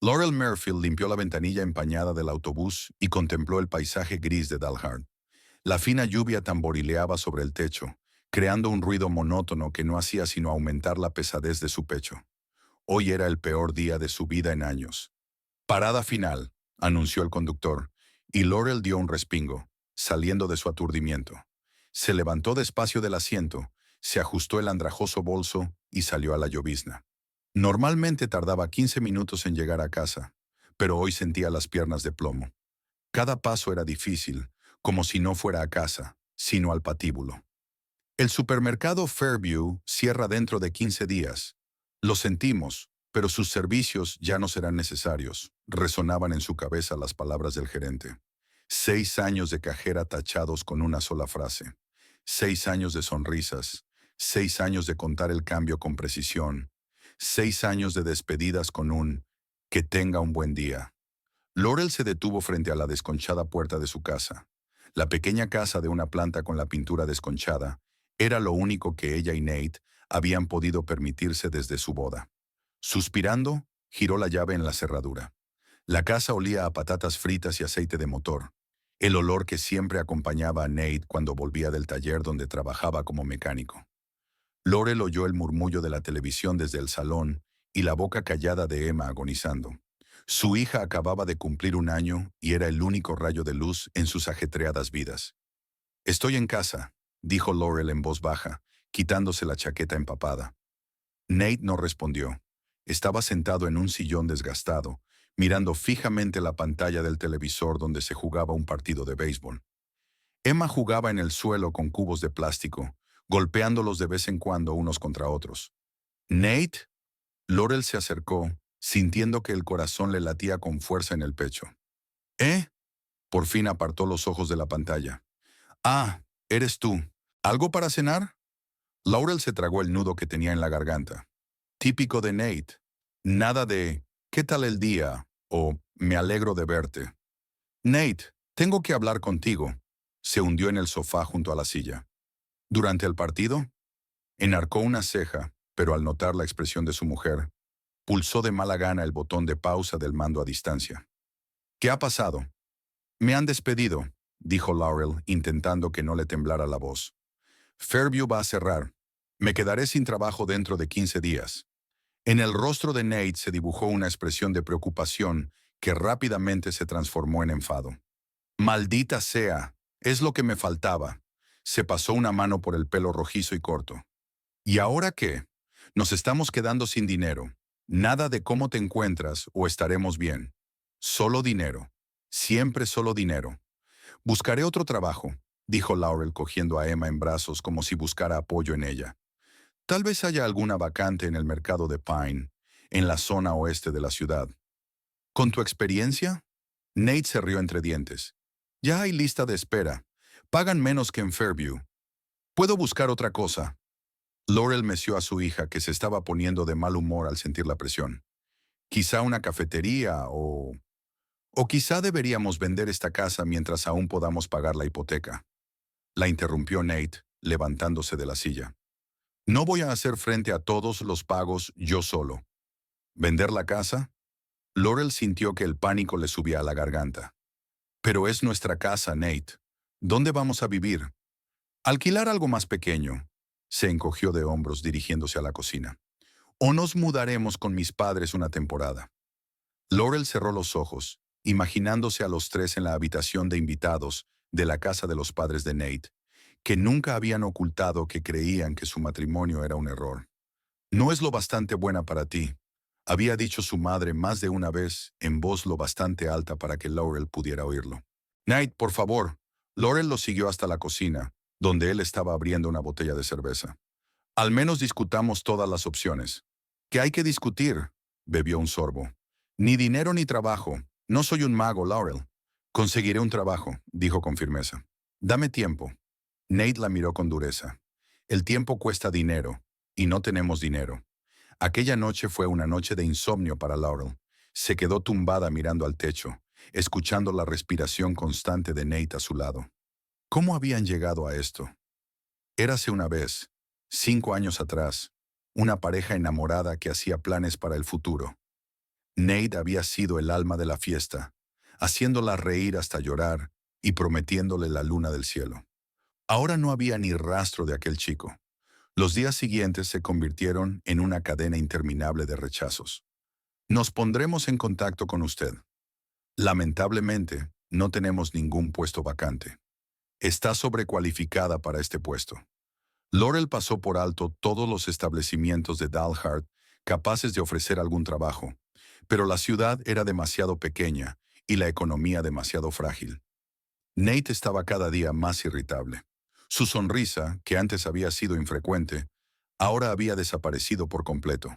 Laurel Merfield limpió la ventanilla empañada del autobús y contempló el paisaje gris de Dalhart. La fina lluvia tamborileaba sobre el techo, creando un ruido monótono que no hacía sino aumentar la pesadez de su pecho. Hoy era el peor día de su vida en años. Parada final, anunció el conductor, y Laurel dio un respingo, saliendo de su aturdimiento. Se levantó despacio del asiento, se ajustó el andrajoso bolso y salió a la llovizna. Normalmente tardaba 15 minutos en llegar a casa, pero hoy sentía las piernas de plomo. Cada paso era difícil, como si no fuera a casa, sino al patíbulo. El supermercado Fairview cierra dentro de 15 días. Lo sentimos, pero sus servicios ya no serán necesarios, resonaban en su cabeza las palabras del gerente. 6 años de cajera tachados con una sola frase. 6 años de sonrisas. 6 años de contar el cambio con precisión. 6 años de despedidas con un «que tenga un buen día». Laurel se detuvo frente a la desconchada puerta de su casa. La pequeña casa de una planta con la pintura desconchada era lo único que ella y Nate habían podido permitirse desde su boda. Suspirando, giró la llave en la cerradura. La casa olía a patatas fritas y aceite de motor, el olor que siempre acompañaba a Nate cuando volvía del taller donde trabajaba como mecánico. Laurel oyó el murmullo de la televisión desde el salón y la boca callada de Emma agonizando. Su hija acababa de cumplir 1 año y era el único rayo de luz en sus ajetreadas vidas. «Estoy en casa», dijo Laurel en voz baja, quitándose la chaqueta empapada. Nate no respondió. Estaba sentado en un sillón desgastado, mirando fijamente la pantalla del televisor donde se jugaba un partido de béisbol. Emma jugaba en el suelo con cubos de plástico, golpeándolos de vez en cuando unos contra otros. «Nate». Laurel se acercó, sintiendo que el corazón le latía con fuerza en el pecho. «¿Eh?» Por fin apartó los ojos de la pantalla. «Ah, eres tú. ¿Algo para cenar?» Laurel se tragó el nudo que tenía en la garganta. Típico de Nate. Nada de «¿qué tal el día?» o «me alegro de verte». «Nate, tengo que hablar contigo». Se hundió en el sofá junto a la silla. «¿Durante el partido?» Enarcó una ceja, pero al notar la expresión de su mujer, pulsó de mala gana el botón de pausa del mando a distancia. «¿Qué ha pasado?» «Me han despedido», dijo Laurel, intentando que no le temblara la voz. «Fairview va a cerrar. Me quedaré sin trabajo dentro de 15 días». En el rostro de Nate se dibujó una expresión de preocupación que rápidamente se transformó en enfado. «Maldita sea, es lo que me faltaba». Se pasó una mano por el pelo rojizo y corto. «¿Y ahora qué? Nos estamos quedando sin dinero. Nada de cómo te encuentras o estaremos bien. Solo dinero. Siempre solo dinero». «Buscaré otro trabajo», dijo Laurel cogiendo a Emma en brazos como si buscara apoyo en ella. «Tal vez haya alguna vacante en el mercado de Pine, en la zona oeste de la ciudad». «¿Con tu experiencia?» Nate se rió entre dientes. «Ya hay lista de espera. Pagan menos que en Fairview. Puedo buscar otra cosa». Laurel meció a su hija, que se estaba poniendo de mal humor al sentir la presión. «Quizá una cafetería o... O quizá deberíamos vender esta casa mientras aún podamos pagar la hipoteca». La interrumpió Nate, levantándose de la silla. «No voy a hacer frente a todos los pagos yo solo». «¿Vender la casa?» Laurel sintió que el pánico le subía a la garganta. «Pero es nuestra casa, Nate. ¿Dónde vamos a vivir?» «Alquilar algo más pequeño». Se encogió de hombros dirigiéndose a la cocina. «O nos mudaremos con mis padres una temporada». Laurel cerró los ojos, imaginándose a los tres en la habitación de invitados de la casa de los padres de Nate, que nunca habían ocultado que creían que su matrimonio era un error. «No es lo bastante buena para ti», había dicho su madre más de una vez en voz lo bastante alta para que Laurel pudiera oírlo. «Nate, por favor». Laurel lo siguió hasta la cocina, donde él estaba abriendo una botella de cerveza. «Al menos discutamos todas las opciones». «¿Qué hay que discutir?» Bebió un sorbo. «Ni dinero ni trabajo. No soy un mago, Laurel». «Conseguiré un trabajo», dijo con firmeza. «Dame tiempo». Nate la miró con dureza. «El tiempo cuesta dinero, y no tenemos dinero». Aquella noche fue una noche de insomnio para Laurel. Se quedó tumbada mirando al techo, escuchando la respiración constante de Nate a su lado. ¿Cómo habían llegado a esto? Érase una vez, 5 años atrás, una pareja enamorada que hacía planes para el futuro. Nate había sido el alma de la fiesta, haciéndola reír hasta llorar y prometiéndole la luna del cielo. Ahora no había ni rastro de aquel chico. Los días siguientes se convirtieron en una cadena interminable de rechazos. Nos pondremos en contacto con usted. Lamentablemente, no tenemos ningún puesto vacante. Está sobrecualificada para este puesto. Laurel pasó por alto todos los establecimientos de Dalhart capaces de ofrecer algún trabajo, pero la ciudad era demasiado pequeña y la economía demasiado frágil. Nate estaba cada día más irritable. Su sonrisa, que antes había sido infrecuente, ahora había desaparecido por completo.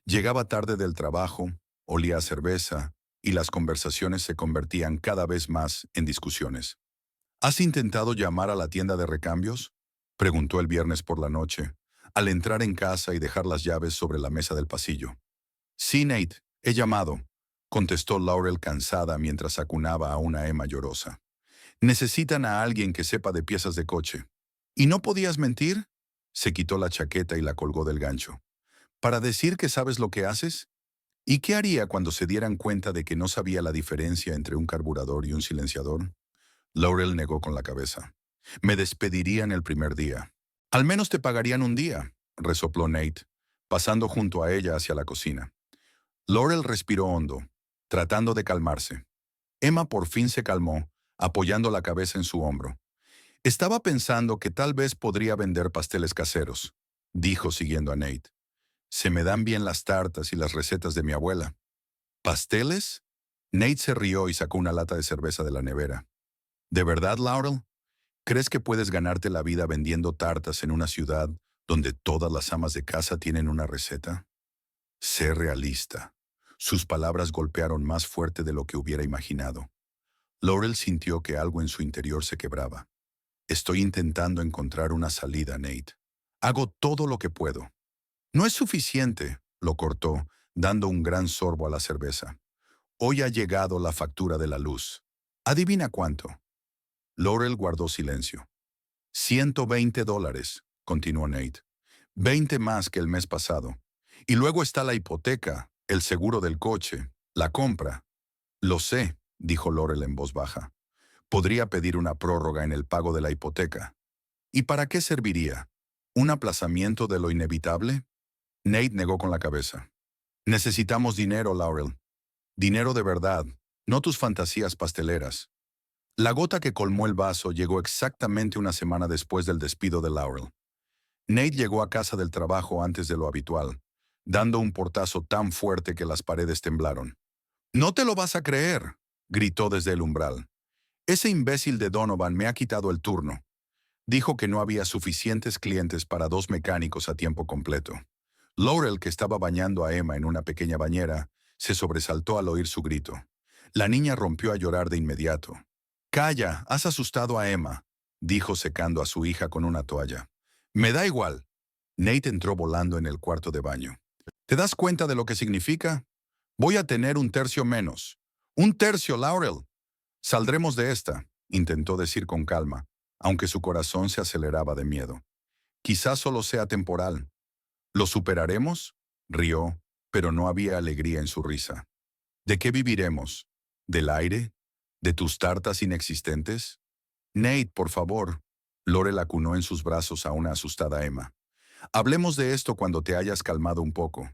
Llegaba tarde del trabajo, olía a cerveza, y las conversaciones se convertían cada vez más en discusiones. ¿Has intentado llamar a la tienda de recambios?, preguntó el viernes por la noche, al entrar en casa y dejar las llaves sobre la mesa del pasillo. Sí, Nate, he llamado, contestó Laurel cansada mientras acunaba a una Emma llorosa. Necesitan a alguien que sepa de piezas de coche. ¿Y no podías mentir? Se quitó la chaqueta y la colgó del gancho. ¿Para decir que sabes lo que haces? ¿Y qué haría cuando se dieran cuenta de que no sabía la diferencia entre un carburador y un silenciador? Laurel negó con la cabeza. Me despedirían el primer día. Al menos te pagarían un día, resopló Nate, pasando junto a ella hacia la cocina. Laurel respiró hondo, tratando de calmarse. Emma por fin se calmó, apoyando la cabeza en su hombro. Estaba pensando que tal vez podría vender pasteles caseros, dijo siguiendo a Nate. Se me dan bien las tartas y las recetas de mi abuela. ¿Pasteles? Nate se rió y sacó una lata de cerveza de la nevera. ¿De verdad, Laurel? ¿Crees que puedes ganarte la vida vendiendo tartas en una ciudad donde todas las amas de casa tienen una receta? Sé realista. Sus palabras golpearon más fuerte de lo que hubiera imaginado. Laurel sintió que algo en su interior se quebraba. Estoy intentando encontrar una salida, Nate. Hago todo lo que puedo. No es suficiente, lo cortó, dando un gran sorbo a la cerveza. Hoy ha llegado la factura de la luz. ¿Adivina cuánto? Laurel guardó silencio. $120, continuó Nate. 20 más que el mes pasado. Y luego está la hipoteca, el seguro del coche, la compra. Lo sé, dijo Laurel en voz baja. Podría pedir una prórroga en el pago de la hipoteca. ¿Y para qué serviría? ¿Un aplazamiento de lo inevitable? Nate negó con la cabeza. Necesitamos dinero, Laurel. Dinero de verdad, no tus fantasías pasteleras. La gota que colmó el vaso llegó exactamente una semana después del despido de Laurel. Nate llegó a casa del trabajo antes de lo habitual, dando un portazo tan fuerte que las paredes temblaron. «¡No te lo vas a creer!», gritó desde el umbral. «Ese imbécil de Donovan me ha quitado el turno». Dijo que no había suficientes clientes para 2 mecánicos a tiempo completo. Laurel, que estaba bañando a Emma en una pequeña bañera, se sobresaltó al oír su grito. La niña rompió a llorar de inmediato. «Calla, has asustado a Emma», dijo secando a su hija con una toalla. «Me da igual». Nate entró volando en el cuarto de baño. «¿Te das cuenta de lo que significa? Voy a tener un tercio menos». «¡Un tercio, Laurel!». «Saldremos de esta», intentó decir con calma, aunque su corazón se aceleraba de miedo. «Quizás solo sea temporal». «¿Lo superaremos?», rió, pero no había alegría en su risa. «¿De qué viviremos? ¿Del aire? ¿De tus tartas inexistentes?». «Nate, por favor». Laurel acunó en sus brazos a una asustada Emma. «Hablemos de esto cuando te hayas calmado un poco».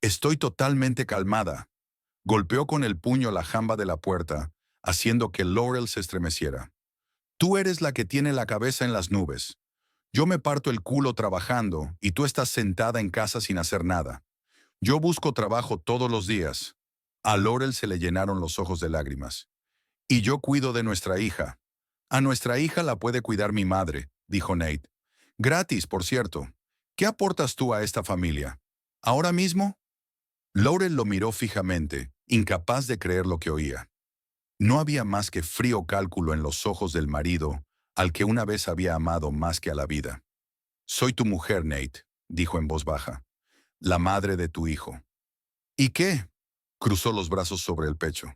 «Estoy totalmente calmada». Golpeó con el puño la jamba de la puerta, haciendo que Laurel se estremeciera. «Tú eres la que tiene la cabeza en las nubes. Yo me parto el culo trabajando y tú estás sentada en casa sin hacer nada. Yo busco trabajo todos los días». A Laurel se le llenaron los ojos de lágrimas. «Y yo cuido de nuestra hija». «A nuestra hija la puede cuidar mi madre», dijo Nate. «Gratis, por cierto. ¿Qué aportas tú a esta familia? ¿Ahora mismo?». Laurel lo miró fijamente, incapaz de creer lo que oía. No había más que frío cálculo en los ojos del marido, al que una vez había amado más que a la vida. «Soy tu mujer, Nate», dijo en voz baja. «La madre de tu hijo». «¿Y qué?», cruzó los brazos sobre el pecho.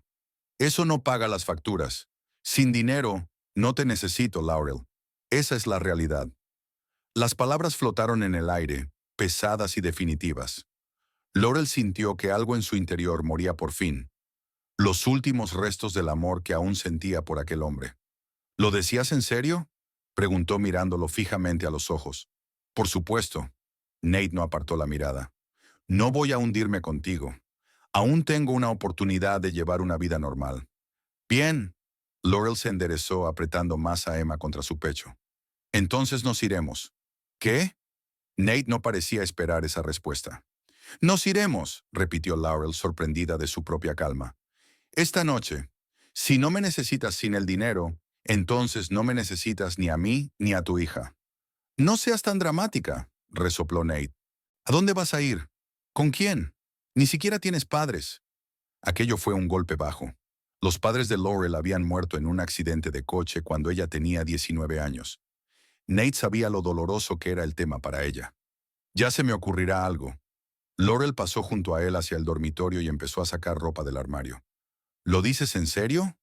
«Eso no paga las facturas. Sin dinero, no te necesito, Laurel. Esa es la realidad». Las palabras flotaron en el aire, pesadas y definitivas. Laurel sintió que algo en su interior moría por fin, los últimos restos del amor que aún sentía por aquel hombre. ¿Lo decías en serio?, preguntó mirándolo fijamente a los ojos. Por supuesto. Nate no apartó la mirada. No voy a hundirme contigo. Aún tengo una oportunidad de llevar una vida normal. Bien. Laurel se enderezó apretando más a Emma contra su pecho. Entonces nos iremos. ¿Qué? Nate no parecía esperar esa respuesta. Nos iremos, repitió Laurel sorprendida de su propia calma. Esta noche. Si no me necesitas sin el dinero, entonces no me necesitas ni a mí ni a tu hija. No seas tan dramática, resopló Nate. ¿A dónde vas a ir? ¿Con quién? Ni siquiera tienes padres. Aquello fue un golpe bajo. Los padres de Laurel habían muerto en un accidente de coche cuando ella tenía 19 años. Nate sabía lo doloroso que era el tema para ella. Ya se me ocurrirá algo. Laurel pasó junto a él hacia el dormitorio y empezó a sacar ropa del armario. ¿Lo dices en serio?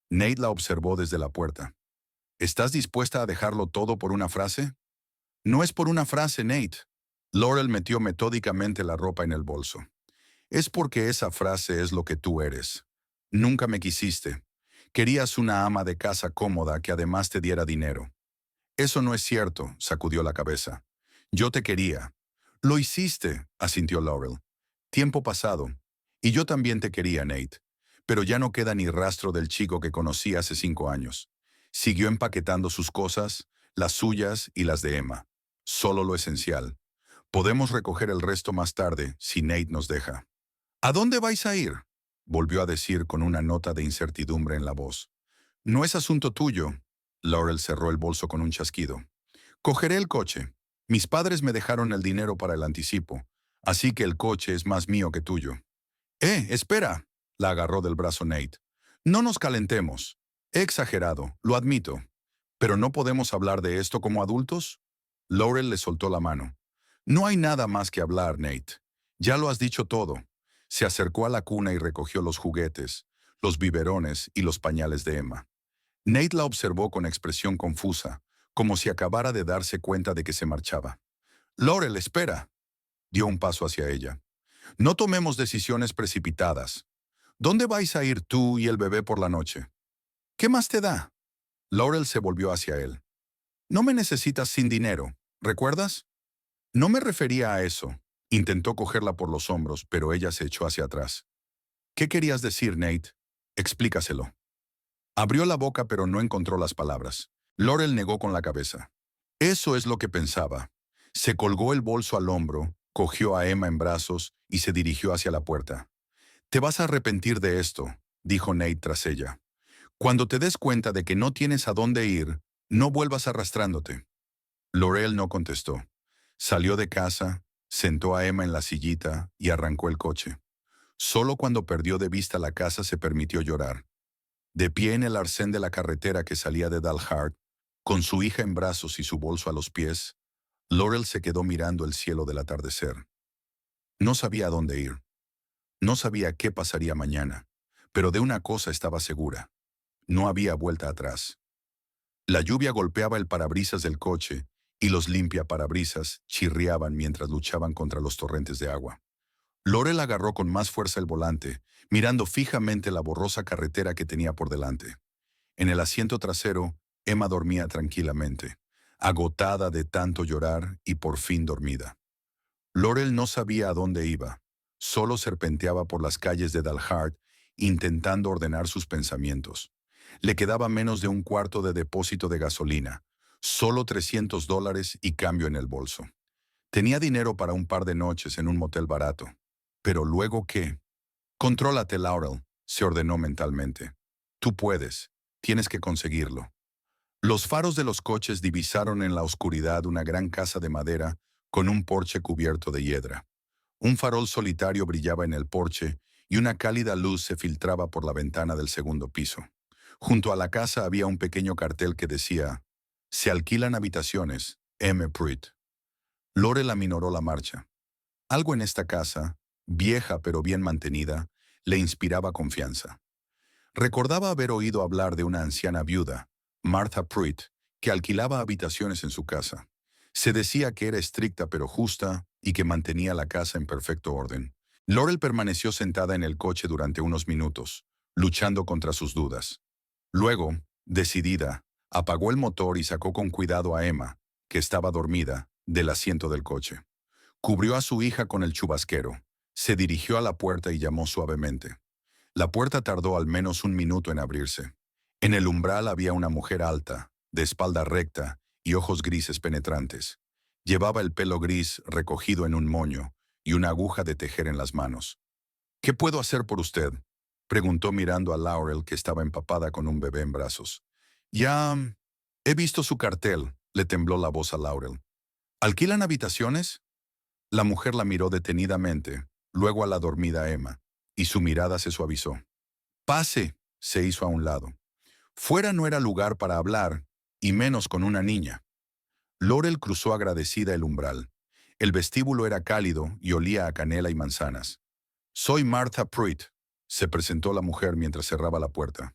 Nate la observó desde la puerta. ¿Estás dispuesta a dejarlo todo por una frase? No es por una frase, Nate. Laurel metió metódicamente la ropa en el bolso. Es porque esa frase es lo que tú eres. Nunca me quisiste. Querías una ama de casa cómoda que además te diera dinero. Eso no es cierto, sacudió la cabeza. Yo te quería. Lo hiciste, asintió Laurel. Tiempo pasado. Y yo también te quería, Nate. Pero ya no queda ni rastro del chico que conocí hace 5 años. Siguió empaquetando sus cosas, las suyas y las de Emma. Solo lo esencial. Podemos recoger el resto más tarde, si Nate nos deja. ¿A dónde vais a ir?, volvió a decir con una nota de incertidumbre en la voz. No es asunto tuyo. Laurel cerró el bolso con un chasquido. Cogeré el coche. Mis padres me dejaron el dinero para el anticipo, así que el coche es más mío que tuyo. Espera, la agarró del brazo Nate. No nos calentemos. He exagerado, lo admito. ¿Pero no podemos hablar de esto como adultos? Laurel le soltó la mano. No hay nada más que hablar, Nate. Ya lo has dicho todo. Se acercó a la cuna y recogió los juguetes, los biberones y los pañales de Emma. Nate la observó con expresión confusa, como si acabara de darse cuenta de que se marchaba. Laurel, espera. Dio un paso hacia ella. No tomemos decisiones precipitadas. ¿Dónde vais a ir tú y el bebé por la noche? ¿Qué más te da? Laurel se volvió hacia él. No me necesitas sin dinero, ¿recuerdas? No me refería a eso. Intentó cogerla por los hombros, pero ella se echó hacia atrás. ¿Qué querías decir, Nate? Explícaselo. Abrió la boca, pero no encontró las palabras. Laurel negó con la cabeza. Eso es lo que pensaba. Se colgó el bolso al hombro, cogió a Emma en brazos y se dirigió hacia la puerta. Te vas a arrepentir de esto, dijo Nate tras ella. Cuando te des cuenta de que no tienes a dónde ir, no vuelvas arrastrándote. Laurel no contestó. Salió de casa, sentó a Emma en la sillita y arrancó el coche. Solo cuando perdió de vista la casa se permitió llorar. De pie en el arcén de la carretera que salía de Dalhart, con su hija en brazos y su bolso a los pies, Laurel se quedó mirando el cielo del atardecer. No sabía a dónde ir. No sabía qué pasaría mañana, pero de una cosa estaba segura. No había vuelta atrás. La lluvia golpeaba el parabrisas del coche y los limpiaparabrisas chirriaban mientras luchaban contra los torrentes de agua. Laurel agarró con más fuerza el volante, mirando fijamente la borrosa carretera que tenía por delante. En el asiento trasero, Emma dormía tranquilamente, agotada de tanto llorar y por fin dormida. Laurel no sabía a dónde iba, solo serpenteaba por las calles de Dalhart intentando ordenar sus pensamientos. Le quedaba menos de un cuarto de depósito de gasolina, solo $300 y cambio en el bolso. Tenía dinero para un par de noches en un motel barato. ¿Pero luego qué? Contrólate, Laurel, se ordenó mentalmente. Tú puedes, tienes que conseguirlo. Los faros de los coches divisaron en la oscuridad una gran casa de madera con un porche cubierto de hiedra. Un farol solitario brillaba en el porche y una cálida luz se filtraba por la ventana del segundo piso. Junto a la casa había un pequeño cartel que decía: «Se alquilan habitaciones, M. Pruitt». Laurel aminoró la marcha. Algo en esta casa, vieja pero bien mantenida, le inspiraba confianza. Recordaba haber oído hablar de una anciana viuda, Martha Pruitt, que alquilaba habitaciones en su casa. Se decía que era estricta pero justa y que mantenía la casa en perfecto orden. Laurel permaneció sentada en el coche durante unos minutos, luchando contra sus dudas. Luego, decidida, apagó el motor y sacó con cuidado a Emma, que estaba dormida, del asiento del coche. Cubrió a su hija con el chubasquero. Se dirigió a la puerta y llamó suavemente. La puerta tardó al menos un minuto en abrirse. En el umbral había una mujer alta, de espalda recta y ojos grises penetrantes. Llevaba el pelo gris recogido en un moño y una aguja de tejer en las manos. ¿Qué puedo hacer por usted?, preguntó mirando a Laurel, que estaba empapada con un bebé en brazos. Ya he visto su cartel, le tembló la voz a Laurel. ¿Alquilan habitaciones? La mujer la miró detenidamente, luego a la dormida Emma, y su mirada se suavizó. Pase, se hizo a un lado. Fuera no era lugar para hablar, y menos con una niña. Laurel cruzó agradecida el umbral. El vestíbulo era cálido y olía a canela y manzanas. Soy Martha Pruitt, se presentó la mujer mientras cerraba la puerta.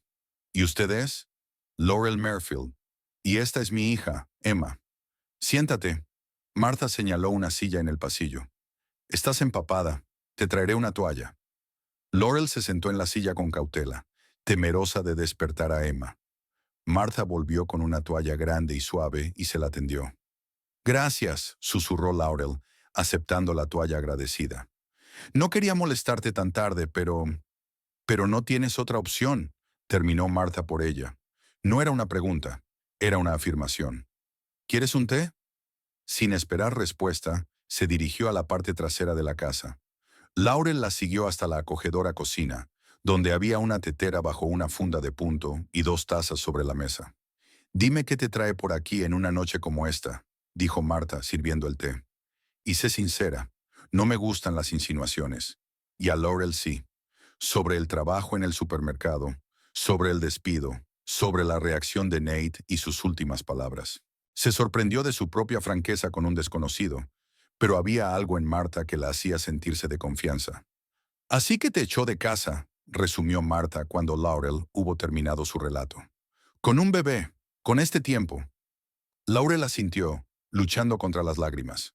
¿Y usted es? Laurel Merfield. Y esta es mi hija, Emma. Siéntate. Martha señaló una silla en el pasillo. Estás empapada. Te traeré una toalla. Laurel se sentó en la silla con cautela, temerosa de despertar a Emma. Martha volvió con una toalla grande y suave y se la tendió. Gracias, susurró Laurel, aceptando la toalla agradecida. No quería molestarte tan tarde, pero no tienes otra opción, terminó Martha por ella. No era una pregunta, era una afirmación. ¿Quieres un té? Sin esperar respuesta, se dirigió a la parte trasera de la casa. Laurel la siguió hasta la acogedora cocina, donde había una tetera bajo una funda de punto y dos tazas sobre la mesa. Dime qué te trae por aquí en una noche como esta, dijo Martha sirviendo el té. Y sé sincera, no me gustan las insinuaciones. Y a Laurel sí. Sobre el trabajo en el supermercado, sobre el despido, sobre la reacción de Nate y sus últimas palabras. Se sorprendió de su propia franqueza con un desconocido, pero había algo en Martha que la hacía sentirse de confianza. Así que te echó de casa, resumió Martha cuando Laurel hubo terminado su relato. Con un bebé, con este tiempo. Laurel asintió, luchando contra las lágrimas.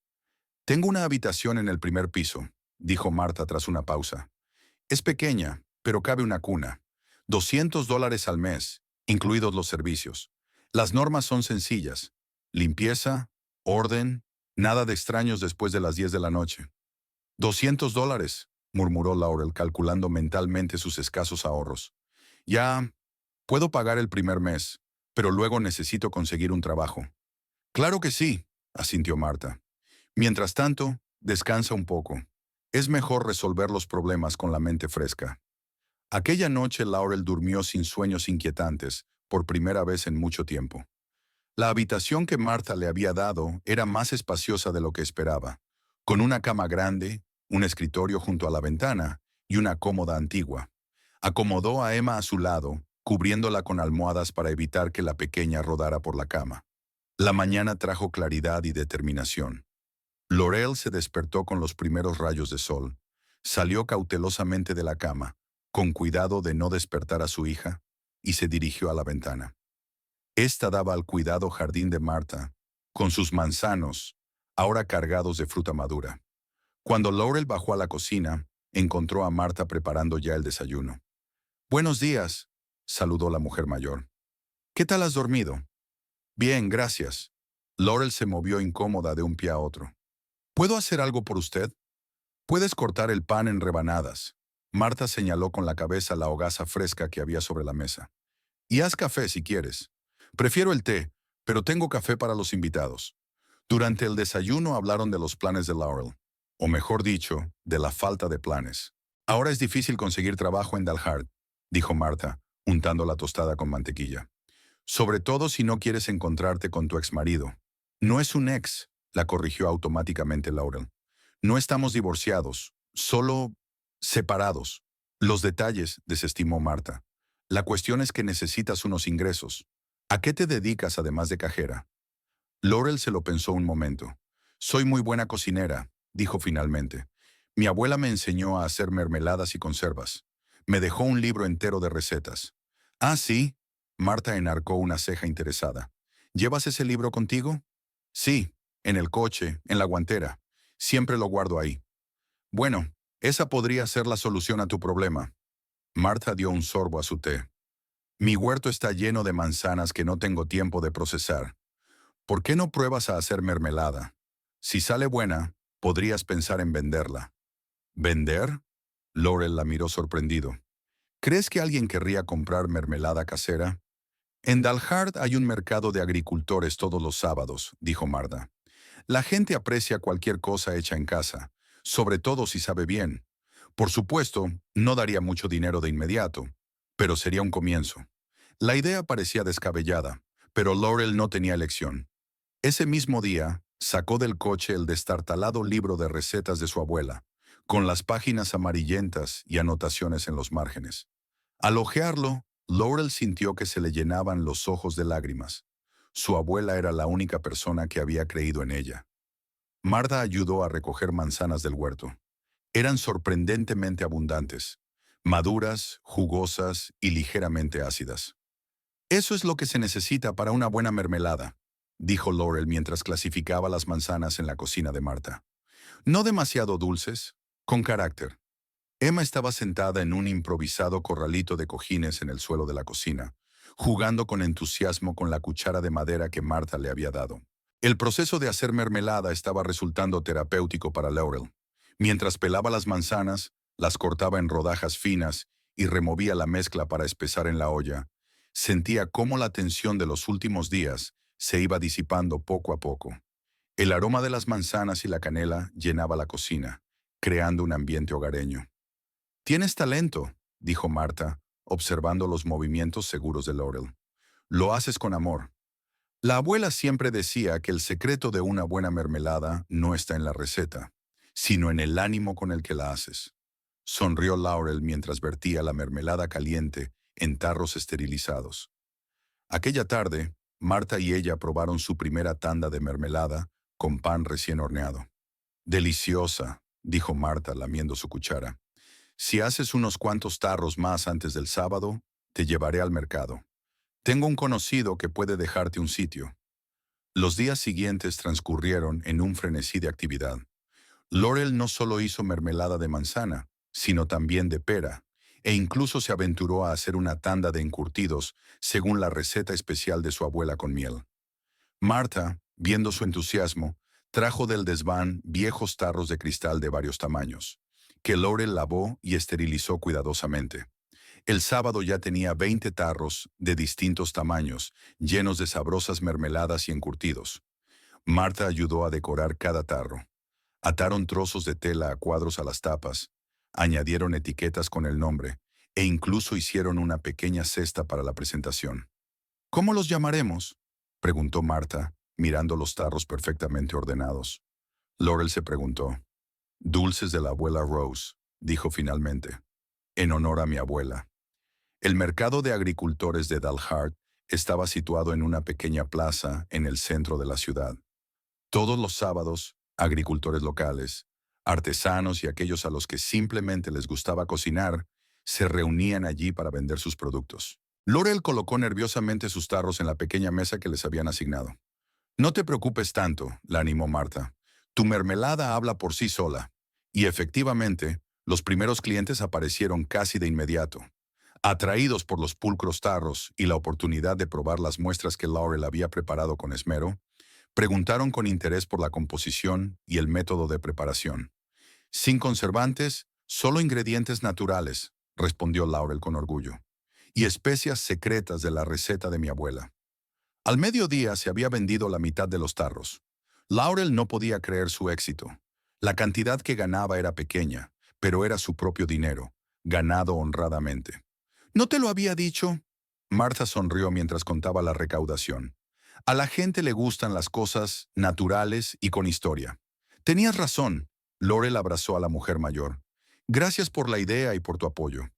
Tengo una habitación en el primer piso, dijo Martha tras una pausa. Es pequeña, pero cabe una cuna. $200 al mes, incluidos los servicios. Las normas son sencillas. Limpieza, orden, nada de extraños después de las 10 de la noche. $200, murmuró Laurel calculando mentalmente sus escasos ahorros. Ya, puedo pagar el primer mes, pero luego necesito conseguir un trabajo. Claro que sí, asintió Martha. Mientras tanto, descansa un poco. Es mejor resolver los problemas con la mente fresca. Aquella noche Laurel durmió sin sueños inquietantes, por primera vez en mucho tiempo. La habitación que Martha le había dado era más espaciosa de lo que esperaba, con una cama grande, un escritorio junto a la ventana y una cómoda antigua. Acomodó a Emma a su lado, cubriéndola con almohadas para evitar que la pequeña rodara por la cama. La mañana trajo claridad y determinación. Laurel se despertó con los primeros rayos de sol. Salió cautelosamente de la cama, con cuidado de no despertar a su hija, y se dirigió a la ventana. Esta daba al cuidado jardín de Martha, con sus manzanos, ahora cargados de fruta madura. Cuando Laurel bajó a la cocina, encontró a Martha preparando ya el desayuno. «Buenos días», saludó la mujer mayor. «¿Qué tal has dormido?» «Bien, gracias». Laurel se movió incómoda de un pie a otro. «¿Puedo hacer algo por usted?» «Puedes cortar el pan en rebanadas». Martha señaló con la cabeza la hogaza fresca que había sobre la mesa. «Y haz café si quieres. Prefiero el té, pero tengo café para los invitados». Durante el desayuno hablaron de los planes de Laurel, o mejor dicho, de la falta de planes. «Ahora es difícil conseguir trabajo en Dalhart», dijo Martha, untando la tostada con mantequilla. «Sobre todo si no quieres encontrarte con tu exmarido». «No es un ex», la corrigió automáticamente Laurel. «No estamos divorciados, solo separados». «Los detalles», desestimó Martha. «La cuestión es que necesitas unos ingresos. ¿A qué te dedicas además de cajera?» Laurel se lo pensó un momento. «Soy muy buena cocinera», dijo finalmente. «Mi abuela me enseñó a hacer mermeladas y conservas. Me dejó un libro entero de recetas». «Ah, sí». Martha enarcó una ceja interesada. «¿Llevas ese libro contigo?» «Sí, en el coche, en la guantera. Siempre lo guardo ahí». «Bueno, Esa podría ser la solución a tu problema. Marta dio un sorbo a su té. Mi huerto está lleno de manzanas que no tengo tiempo de procesar. ¿Por qué no pruebas a hacer mermelada? Si sale buena, podrías pensar en venderla. ¿Vender? Laurel la miró sorprendido. ¿Crees que alguien querría comprar mermelada casera? En Dalhart hay un mercado de agricultores todos los sábados, dijo Marta. La gente aprecia cualquier cosa hecha en casa, sobre todo si sabe bien. Por supuesto, no daría mucho dinero de inmediato, pero sería un comienzo. La idea parecía descabellada, pero Laurel no tenía elección. Ese mismo día, sacó del coche el destartalado libro de recetas de su abuela, con las páginas amarillentas y anotaciones en los márgenes. Al hojearlo, Laurel sintió que se le llenaban los ojos de lágrimas. Su abuela era la única persona que había creído en ella. Marta ayudó a recoger manzanas del huerto. Eran sorprendentemente abundantes, maduras, jugosas y ligeramente ácidas. Eso es lo que se necesita para una buena mermelada, dijo Laurel mientras clasificaba las manzanas en la cocina de Marta. No demasiado dulces, con carácter. Emma estaba sentada en un improvisado corralito de cojines en el suelo de la cocina, jugando con entusiasmo con la cuchara de madera que Marta le había dado. El proceso de hacer mermelada estaba resultando terapéutico para Laurel. Mientras pelaba las manzanas, las cortaba en rodajas finas y removía la mezcla para espesar en la olla, sentía cómo la tensión de los últimos días se iba disipando poco a poco. El aroma de las manzanas y la canela llenaba la cocina, creando un ambiente hogareño. «Tienes talento», dijo Marta, observando los movimientos seguros de Laurel. «Lo haces con amor». La abuela siempre decía que el secreto de una buena mermelada no está en la receta, sino en el ánimo con el que la haces. Sonrió Laurel mientras vertía la mermelada caliente en tarros esterilizados. Aquella tarde, Marta y ella probaron su primera tanda de mermelada con pan recién horneado. «Deliciosa», dijo Marta lamiendo su cuchara. «Si haces unos cuantos tarros más antes del sábado, te llevaré al mercado. Tengo un conocido que puede dejarte un sitio». Los días siguientes transcurrieron en un frenesí de actividad. Laurel no solo hizo mermelada de manzana, sino también de pera, e incluso se aventuró a hacer una tanda de encurtidos según la receta especial de su abuela con miel. Marta, viendo su entusiasmo, trajo del desván viejos tarros de cristal de varios tamaños, que Laurel lavó y esterilizó cuidadosamente. El sábado ya tenía 20 tarros de distintos tamaños, llenos de sabrosas mermeladas y encurtidos. Marta ayudó a decorar cada tarro. Ataron trozos de tela a cuadros a las tapas, añadieron etiquetas con el nombre, e incluso hicieron una pequeña cesta para la presentación. «¿Cómo los llamaremos?», preguntó Marta, mirando los tarros perfectamente ordenados. Laurel se preguntó. «Dulces de la abuela Rose», dijo finalmente, «en honor a mi abuela». El mercado de agricultores de Dalhart estaba situado en una pequeña plaza en el centro de la ciudad. Todos los sábados, agricultores locales, artesanos y aquellos a los que simplemente les gustaba cocinar, se reunían allí para vender sus productos. Laurel colocó nerviosamente sus tarros en la pequeña mesa que les habían asignado. «No te preocupes tanto», la animó Marta. «Tu mermelada habla por sí sola». Y efectivamente, los primeros clientes aparecieron casi de inmediato. Atraídos por los pulcros tarros y la oportunidad de probar las muestras que Laurel había preparado con esmero, preguntaron con interés por la composición y el método de preparación. «Sin conservantes, solo ingredientes naturales», respondió Laurel con orgullo, «y especias secretas de la receta de mi abuela». Al mediodía se había vendido la mitad de los tarros. Laurel no podía creer su éxito. La cantidad que ganaba era pequeña, pero era su propio dinero, ganado honradamente. «¿No te lo había dicho?», Marta sonrió mientras contaba la recaudación. «A la gente le gustan las cosas naturales y con historia». «Tenías razón», Laurel abrazó a la mujer mayor. «Gracias por la idea y por tu apoyo».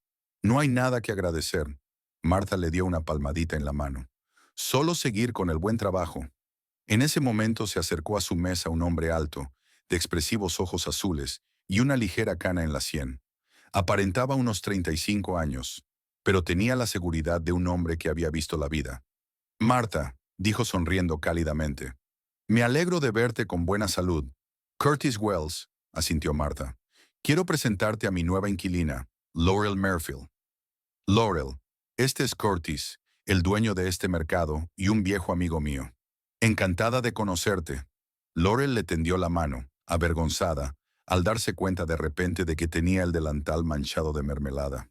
«No hay nada que agradecer», Marta le dio una palmadita en la mano. «Solo seguir con el buen trabajo». En ese momento se acercó a su mesa un hombre alto, de expresivos ojos azules y una ligera cana en la sien. Aparentaba unos 35 años, pero tenía la seguridad de un hombre que había visto la vida. «Marta», dijo sonriendo cálidamente, «me alegro de verte con buena salud». «Curtis Wells», asintió Marta. Quiero presentarte a mi nueva inquilina, Laurel Merfield. Laurel, este es Curtis, el dueño de este mercado y un viejo amigo mío. Encantada de conocerte. Laurel le tendió la mano, avergonzada, al darse cuenta de repente de que tenía el delantal manchado de mermelada.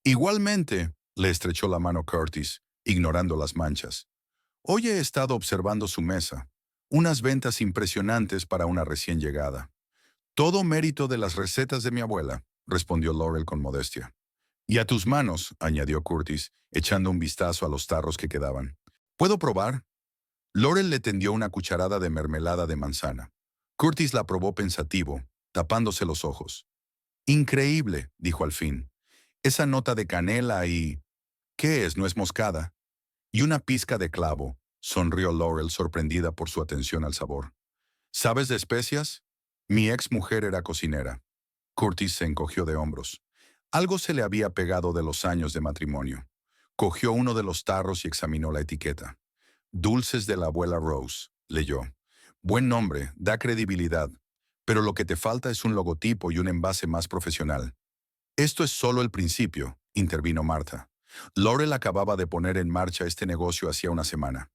Igualmente, le estrechó la mano Curtis, ignorando las manchas. Hoy he estado observando su mesa. Unas ventas impresionantes para una recién llegada. Todo mérito de las recetas de mi abuela, respondió Laurel con modestia. Y a tus manos, añadió Curtis, echando un vistazo a los tarros que quedaban. ¿Puedo probar? Laurel le tendió una cucharada de mermelada de manzana. Curtis la probó pensativo, tapándose los ojos. Increíble, dijo al fin. Esa nota de canela y... ¿Qué es? ¿No es moscada? Y una pizca de clavo, sonrió Laurel sorprendida por su atención al sabor. ¿Sabes de especias? Mi ex mujer era cocinera. Curtis se encogió de hombros. Algo se le había pegado de los años de matrimonio. Cogió uno de los tarros y examinó la etiqueta. Dulces de la abuela Rose, leyó. Buen nombre, da credibilidad, pero lo que te falta es un logotipo y un envase más profesional. Esto es solo el principio, intervino Martha. Laurel acababa de poner en marcha este negocio hacía una semana.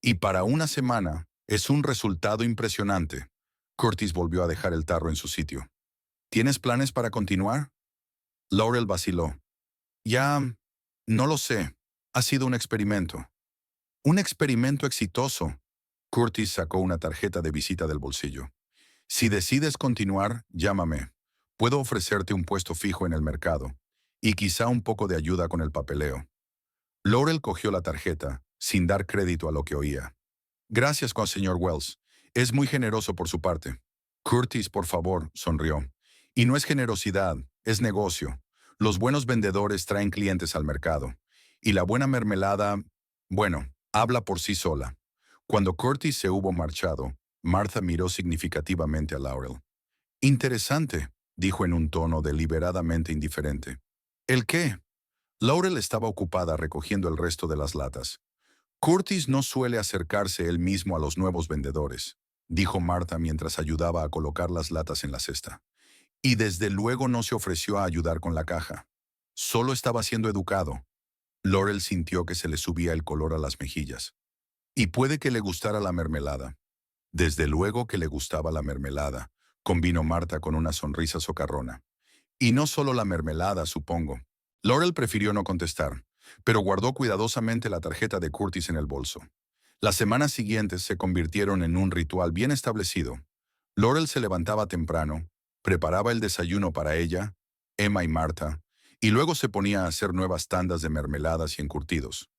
Y para una semana es un resultado impresionante. Curtis volvió a dejar el tarro en su sitio. ¿Tienes planes para continuar? Laurel vaciló. Ya, no lo sé. Ha sido un experimento. Un experimento exitoso. Curtis sacó una tarjeta de visita del bolsillo. Si decides continuar, llámame. Puedo ofrecerte un puesto fijo en el mercado y quizá un poco de ayuda con el papeleo. Laurel cogió la tarjeta, sin dar crédito a lo que oía. Gracias, señor Wells. Es muy generoso por su parte. Curtis, por favor, sonrió. Y no es generosidad, es negocio. Los buenos vendedores traen clientes al mercado. Y la buena mermelada, bueno, habla por sí sola. Cuando Curtis se hubo marchado, Martha miró significativamente a Laurel. Interesante, dijo en un tono deliberadamente indiferente. ¿El qué? Laurel estaba ocupada recogiendo el resto de las latas. Curtis no suele acercarse él mismo a los nuevos vendedores, dijo Martha mientras ayudaba a colocar las latas en la cesta. Y desde luego no se ofreció a ayudar con la caja. Solo estaba siendo educado. Laurel sintió que se le subía el color a las mejillas. Y puede que le gustara la mermelada. Desde luego que le gustaba la mermelada, convino Martha con una sonrisa socarrona. Y no solo la mermelada, supongo. Laurel prefirió no contestar, pero guardó cuidadosamente la tarjeta de Curtis en el bolso. Las semanas siguientes se convirtieron en un ritual bien establecido. Laurel se levantaba temprano, preparaba el desayuno para ella, Emma y Martha, y luego se ponía a hacer nuevas tandas de mermeladas y encurtidos.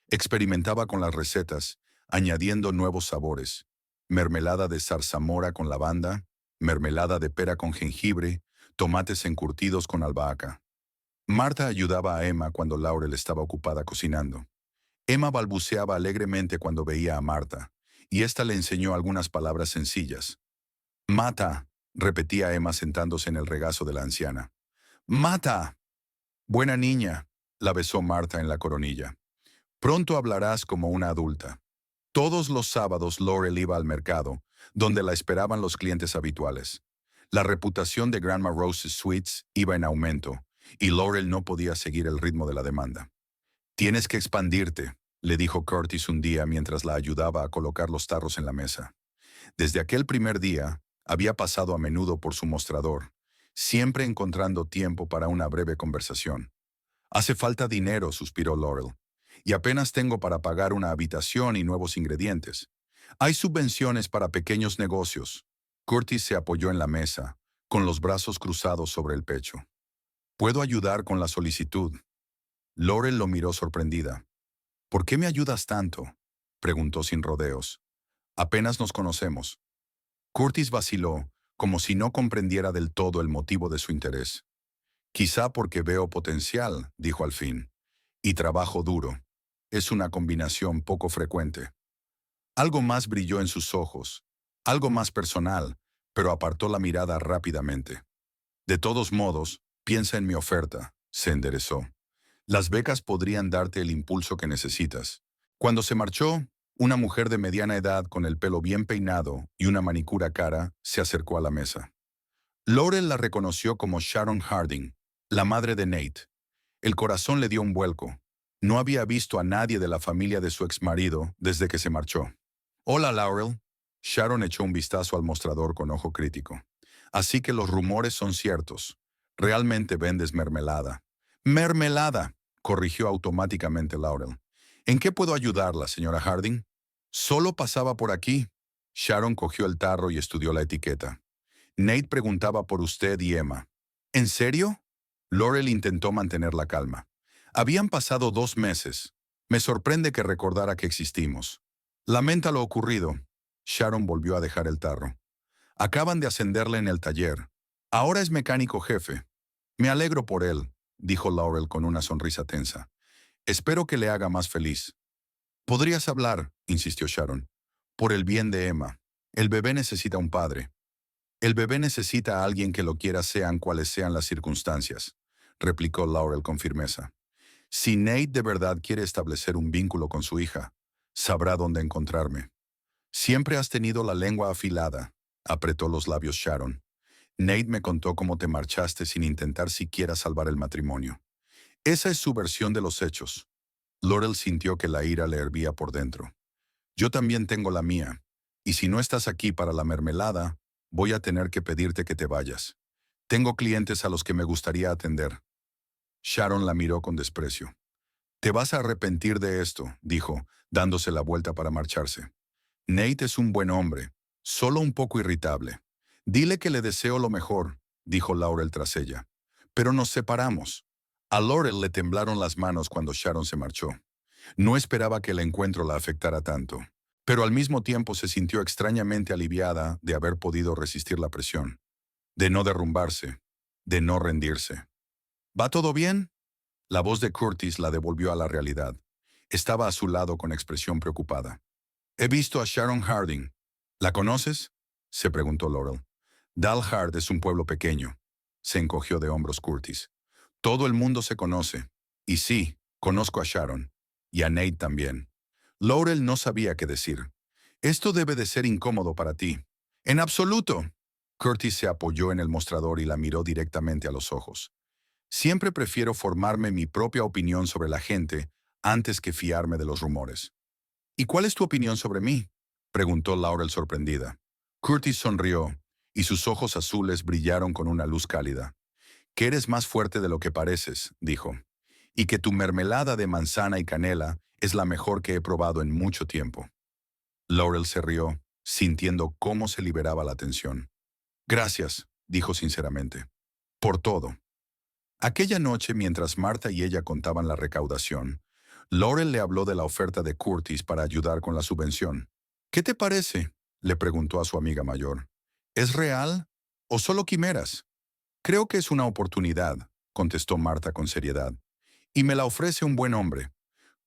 Experimentaba con las recetas, añadiendo nuevos sabores. Mermelada de zarzamora con lavanda, mermelada de pera con jengibre, tomates encurtidos con albahaca. Martha ayudaba a Emma cuando Laurel estaba ocupada cocinando. Emma balbuceaba alegremente cuando veía a Martha, y ésta le enseñó algunas palabras sencillas. «Mata», repetía Emma sentándose en el regazo de la anciana. «Mata». «Buena niña», la besó Martha en la coronilla. «Pronto hablarás como una adulta». Todos los sábados Laurel iba al mercado, donde la esperaban los clientes habituales. La reputación de Grandma Rose's Sweets iba en aumento, y Laurel no podía seguir el ritmo de la demanda. «Tienes que expandirte», le dijo Curtis un día mientras la ayudaba a colocar los tarros en la mesa. Desde aquel primer día, había pasado a menudo por su mostrador, siempre encontrando tiempo para una breve conversación. «Hace falta dinero», suspiró Laurel, «y apenas tengo para pagar una habitación y nuevos ingredientes. Hay subvenciones para pequeños negocios». Curtis se apoyó en la mesa, con los brazos cruzados sobre el pecho. «¿Puedo ayudar con la solicitud?» Laurel lo miró sorprendida. «¿Por qué me ayudas tanto?», preguntó sin rodeos. «Apenas nos conocemos». Curtis vaciló, como si no comprendiera del todo el motivo de su interés. «Quizá porque veo potencial», dijo al fin, «y trabajo duro. Es una combinación poco frecuente». Algo más brilló en sus ojos, algo más personal, pero apartó la mirada rápidamente. «De todos modos, piensa en mi oferta», se enderezó. «Las becas podrían darte el impulso que necesitas». Cuando se marchó, una mujer de mediana edad con el pelo bien peinado y una manicura cara se acercó a la mesa. Laurel la reconoció como Sharon Harding, la madre de Nate. El corazón le dio un vuelco. No había visto a nadie de la familia de su exmarido desde que se marchó. Hola, Laurel. Sharon echó un vistazo al mostrador con ojo crítico. Así que los rumores son ciertos. Realmente vendes mermelada. ¡Mermelada!, corrigió automáticamente Laurel. ¿En qué puedo ayudarla, señora Harding? Solo pasaba por aquí. Sharon cogió el tarro y estudió la etiqueta. Nate preguntaba por usted y Emma. ¿En serio? Laurel intentó mantener la calma. Habían pasado 2 meses. Me sorprende que recordara que existimos. Lamenta lo ocurrido. Sharon volvió a dejar el tarro. Acaban de ascenderle en el taller. Ahora es mecánico jefe. Me alegro por él, dijo Laurel con una sonrisa tensa. Espero que le haga más feliz. Podrías hablar, insistió Sharon. Por el bien de Emma. El bebé necesita un padre. El bebé necesita a alguien que lo quiera sean cuales sean las circunstancias, replicó Laurel con firmeza. Si Nate de verdad quiere establecer un vínculo con su hija, sabrá dónde encontrarme. Siempre has tenido la lengua afilada, apretó los labios Sharon. Nate me contó cómo te marchaste sin intentar siquiera salvar el matrimonio. Esa es su versión de los hechos. Laurel sintió que la ira le hervía por dentro. Yo también tengo la mía, y si no estás aquí para la mermelada, voy a tener que pedirte que te vayas. Tengo clientes a los que me gustaría atender. Sharon la miró con desprecio. Te vas a arrepentir de esto, dijo, dándose la vuelta para marcharse. Nate es un buen hombre, solo un poco irritable. Dile que le deseo lo mejor, dijo Laurel tras ella. Pero nos separamos. A Laurel le temblaron las manos cuando Sharon se marchó. No esperaba que el encuentro la afectara tanto, pero al mismo tiempo se sintió extrañamente aliviada de haber podido resistir la presión, de no derrumbarse, de no rendirse. ¿Va todo bien? La voz de Curtis la devolvió a la realidad. Estaba a su lado con expresión preocupada. He visto a Sharon Harding. ¿La conoces?, se preguntó Laurel. Dalhart es un pueblo pequeño. Se encogió de hombros Curtis. Todo el mundo se conoce. Y sí, conozco a Sharon. Y a Nate también. Laurel no sabía qué decir. Esto debe de ser incómodo para ti. En absoluto. Curtis se apoyó en el mostrador y la miró directamente a los ojos. Siempre prefiero formarme mi propia opinión sobre la gente antes que fiarme de los rumores. ¿Y cuál es tu opinión sobre mí?, preguntó Laurel sorprendida. Curtis sonrió, y sus ojos azules brillaron con una luz cálida. Que eres más fuerte de lo que pareces, dijo, y que tu mermelada de manzana y canela es la mejor que he probado en mucho tiempo. Laurel se rió, sintiendo cómo se liberaba la tensión. Gracias, dijo sinceramente. Por todo. Aquella noche, mientras Martha y ella contaban la recaudación, Laurel le habló de la oferta de Curtis para ayudar con la subvención. ¿Qué te parece?, le preguntó a su amiga mayor. ¿Es real o solo quimeras? Creo que es una oportunidad, contestó Martha con seriedad. Y me la ofrece un buen hombre.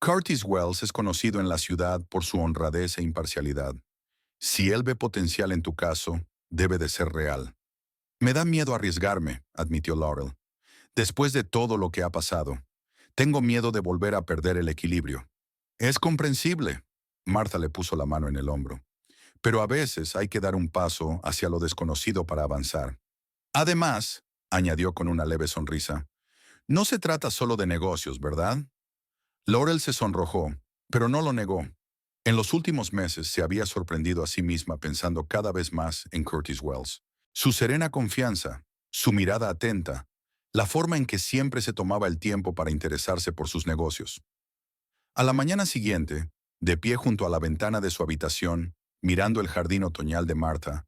Curtis Wells es conocido en la ciudad por su honradez e imparcialidad. Si él ve potencial en tu caso, debe de ser real. Me da miedo arriesgarme, admitió Laurel. Después de todo lo que ha pasado, tengo miedo de volver a perder el equilibrio. Es comprensible. Martha le puso la mano en el hombro. Pero a veces hay que dar un paso hacia lo desconocido para avanzar. Además, añadió con una leve sonrisa, no se trata solo de negocios, ¿verdad? Laurel se sonrojó, pero no lo negó. En los últimos meses se había sorprendido a sí misma pensando cada vez más en Curtis Wells. Su serena confianza, su mirada atenta, la forma en que siempre se tomaba el tiempo para interesarse por sus negocios. A la mañana siguiente, de pie junto a la ventana de su habitación, mirando el jardín otoñal de Martha,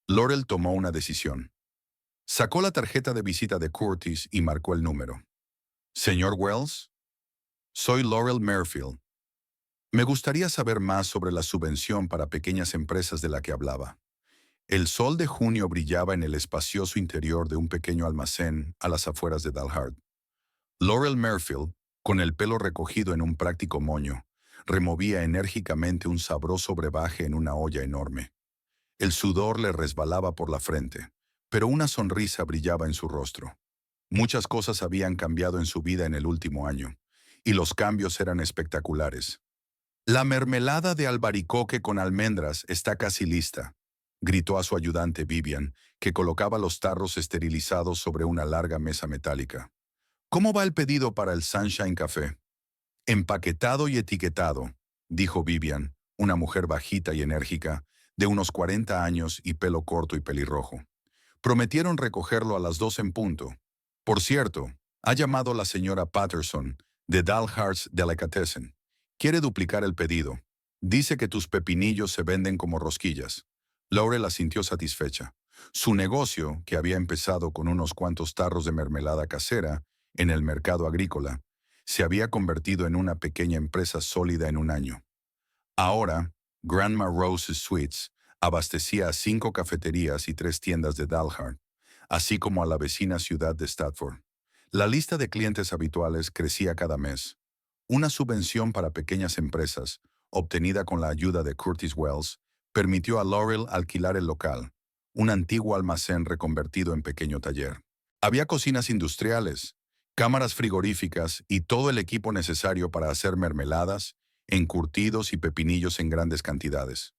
Laurel tomó una decisión. Sacó la tarjeta de visita de Curtis y marcó el número. Señor Wells, soy Laurel Merfield. Me gustaría saber más sobre la subvención para pequeñas empresas de la que hablaba. El sol de junio brillaba en el espacioso interior de un pequeño almacén a las afueras de Dalhart. Laurel Merfield, con el pelo recogido en un práctico moño, removía enérgicamente un sabroso brebaje en una olla enorme. El sudor le resbalaba por la frente, pero una sonrisa brillaba en su rostro. Muchas cosas habían cambiado en su vida en el último año, y los cambios eran espectaculares. La mermelada de albaricoque con almendras está casi lista. gritó a su ayudante Vivian, que colocaba los tarros esterilizados sobre una larga mesa metálica. ¿Cómo va el pedido para el Sunshine Café? Empaquetado y etiquetado, dijo Vivian, una mujer bajita y enérgica, de unos 40 años y pelo corto y pelirrojo. Prometieron recogerlo a las 2 en punto. Por cierto, ha llamado la señora Patterson, de Dalhart's Delicatessen. Quiere duplicar el pedido. Dice que tus pepinillos se venden como rosquillas. Laurel asintió satisfecha. Su negocio, que había empezado con unos cuantos tarros de mermelada casera en el mercado agrícola, se había convertido en una pequeña empresa sólida en un año. Ahora, Grandma Rose's Sweets abastecía a 5 cafeterías y 3 tiendas de Dalhart, así como a la vecina ciudad de Stafford. La lista de clientes habituales crecía cada mes. Una subvención para pequeñas empresas, obtenida con la ayuda de Curtis Wells, permitió a Laurel alquilar el local, un antiguo almacén reconvertido en pequeño taller. Había cocinas industriales, cámaras frigoríficas y todo el equipo necesario para hacer mermeladas, encurtidos y pepinillos en grandes cantidades.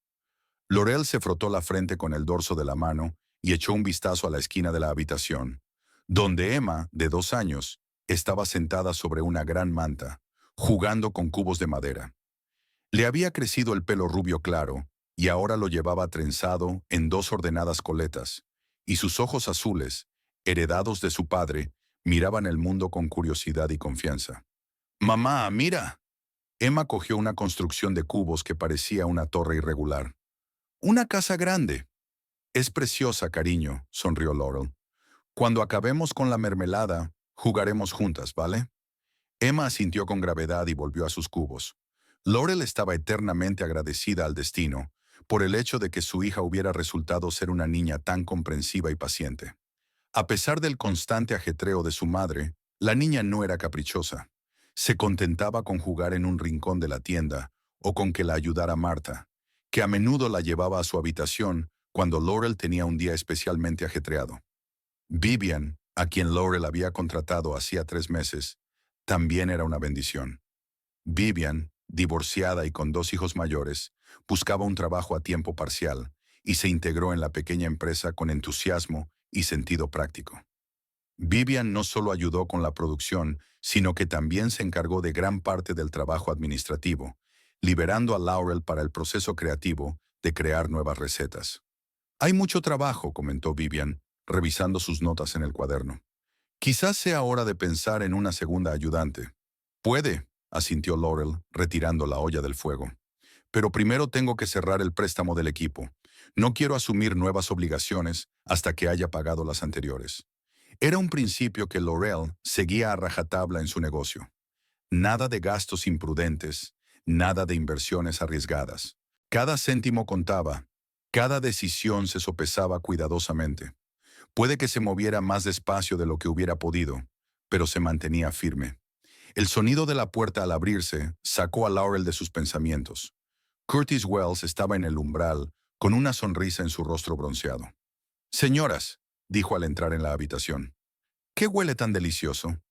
Laurel se frotó la frente con el dorso de la mano y echó un vistazo a la esquina de la habitación, donde Emma, de 2 años, estaba sentada sobre una gran manta, jugando con cubos de madera. Le había crecido el pelo rubio claro y ahora lo llevaba trenzado en 2 ordenadas coletas, y sus ojos azules, heredados de su padre, miraban el mundo con curiosidad y confianza. «Mamá, mira». Emma cogió una construcción de cubos que parecía una torre irregular. «Una casa grande». «Es preciosa, cariño», sonrió Laurel. «Cuando acabemos con la mermelada, jugaremos juntas, ¿vale?» Emma asintió con gravedad y volvió a sus cubos. Laurel estaba eternamente agradecida al destino por el hecho de que su hija hubiera resultado ser una niña tan comprensiva y paciente. A pesar del constante ajetreo de su madre, la niña no era caprichosa. Se contentaba con jugar en un rincón de la tienda o con que la ayudara Marta, que a menudo la llevaba a su habitación cuando Laurel tenía un día especialmente ajetreado. Vivian, a quien Laurel había contratado hacía 3 meses, también era una bendición. Vivian, divorciada y con 2 hijos mayores, buscaba un trabajo a tiempo parcial y se integró en la pequeña empresa con entusiasmo y sentido práctico. Vivian no solo ayudó con la producción, sino que también se encargó de gran parte del trabajo administrativo, liberando a Laurel para el proceso creativo de crear nuevas recetas. «Hay mucho trabajo», comentó Vivian, revisando sus notas en el cuaderno. «Quizás sea hora de pensar en una segunda ayudante». «Puede», asintió Laurel, retirando la olla del fuego. «Pero primero tengo que cerrar el préstamo del equipo. No quiero asumir nuevas obligaciones hasta que haya pagado las anteriores». Era un principio que Laurel seguía a rajatabla en su negocio. Nada de gastos imprudentes, nada de inversiones arriesgadas. Cada céntimo contaba, cada decisión se sopesaba cuidadosamente. Puede que se moviera más despacio de lo que hubiera podido, pero se mantenía firme. El sonido de la puerta al abrirse sacó a Laurel de sus pensamientos. Curtis Wells estaba en el umbral, con una sonrisa en su rostro bronceado. «Señoras», dijo al entrar en la habitación. «¿Qué huele tan delicioso?»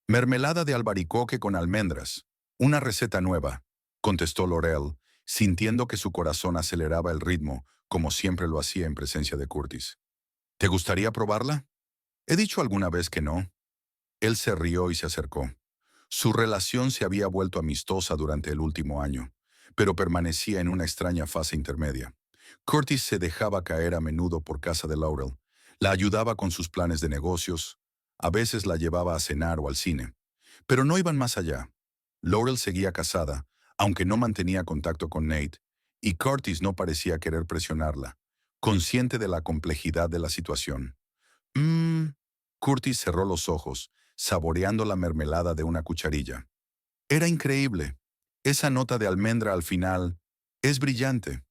«Mermelada de albaricoque con almendras. Una receta nueva», contestó Laurel, sintiendo que su corazón aceleraba el ritmo, como siempre lo hacía en presencia de Curtis. «¿Te gustaría probarla?» «He dicho alguna vez que no». Él se rió y se acercó. Su relación se había vuelto amistosa durante el último año, pero permanecía en una extraña fase intermedia. Curtis se dejaba caer a menudo por casa de Laurel, la ayudaba con sus planes de negocios, a veces la llevaba a cenar o al cine, pero no iban más allá. Laurel seguía casada, aunque no mantenía contacto con Nate, y Curtis no parecía querer presionarla, consciente de la complejidad de la situación. Curtis cerró los ojos, saboreando la mermelada de una cucharilla. «Era increíble. Esa nota de almendra al final es brillante.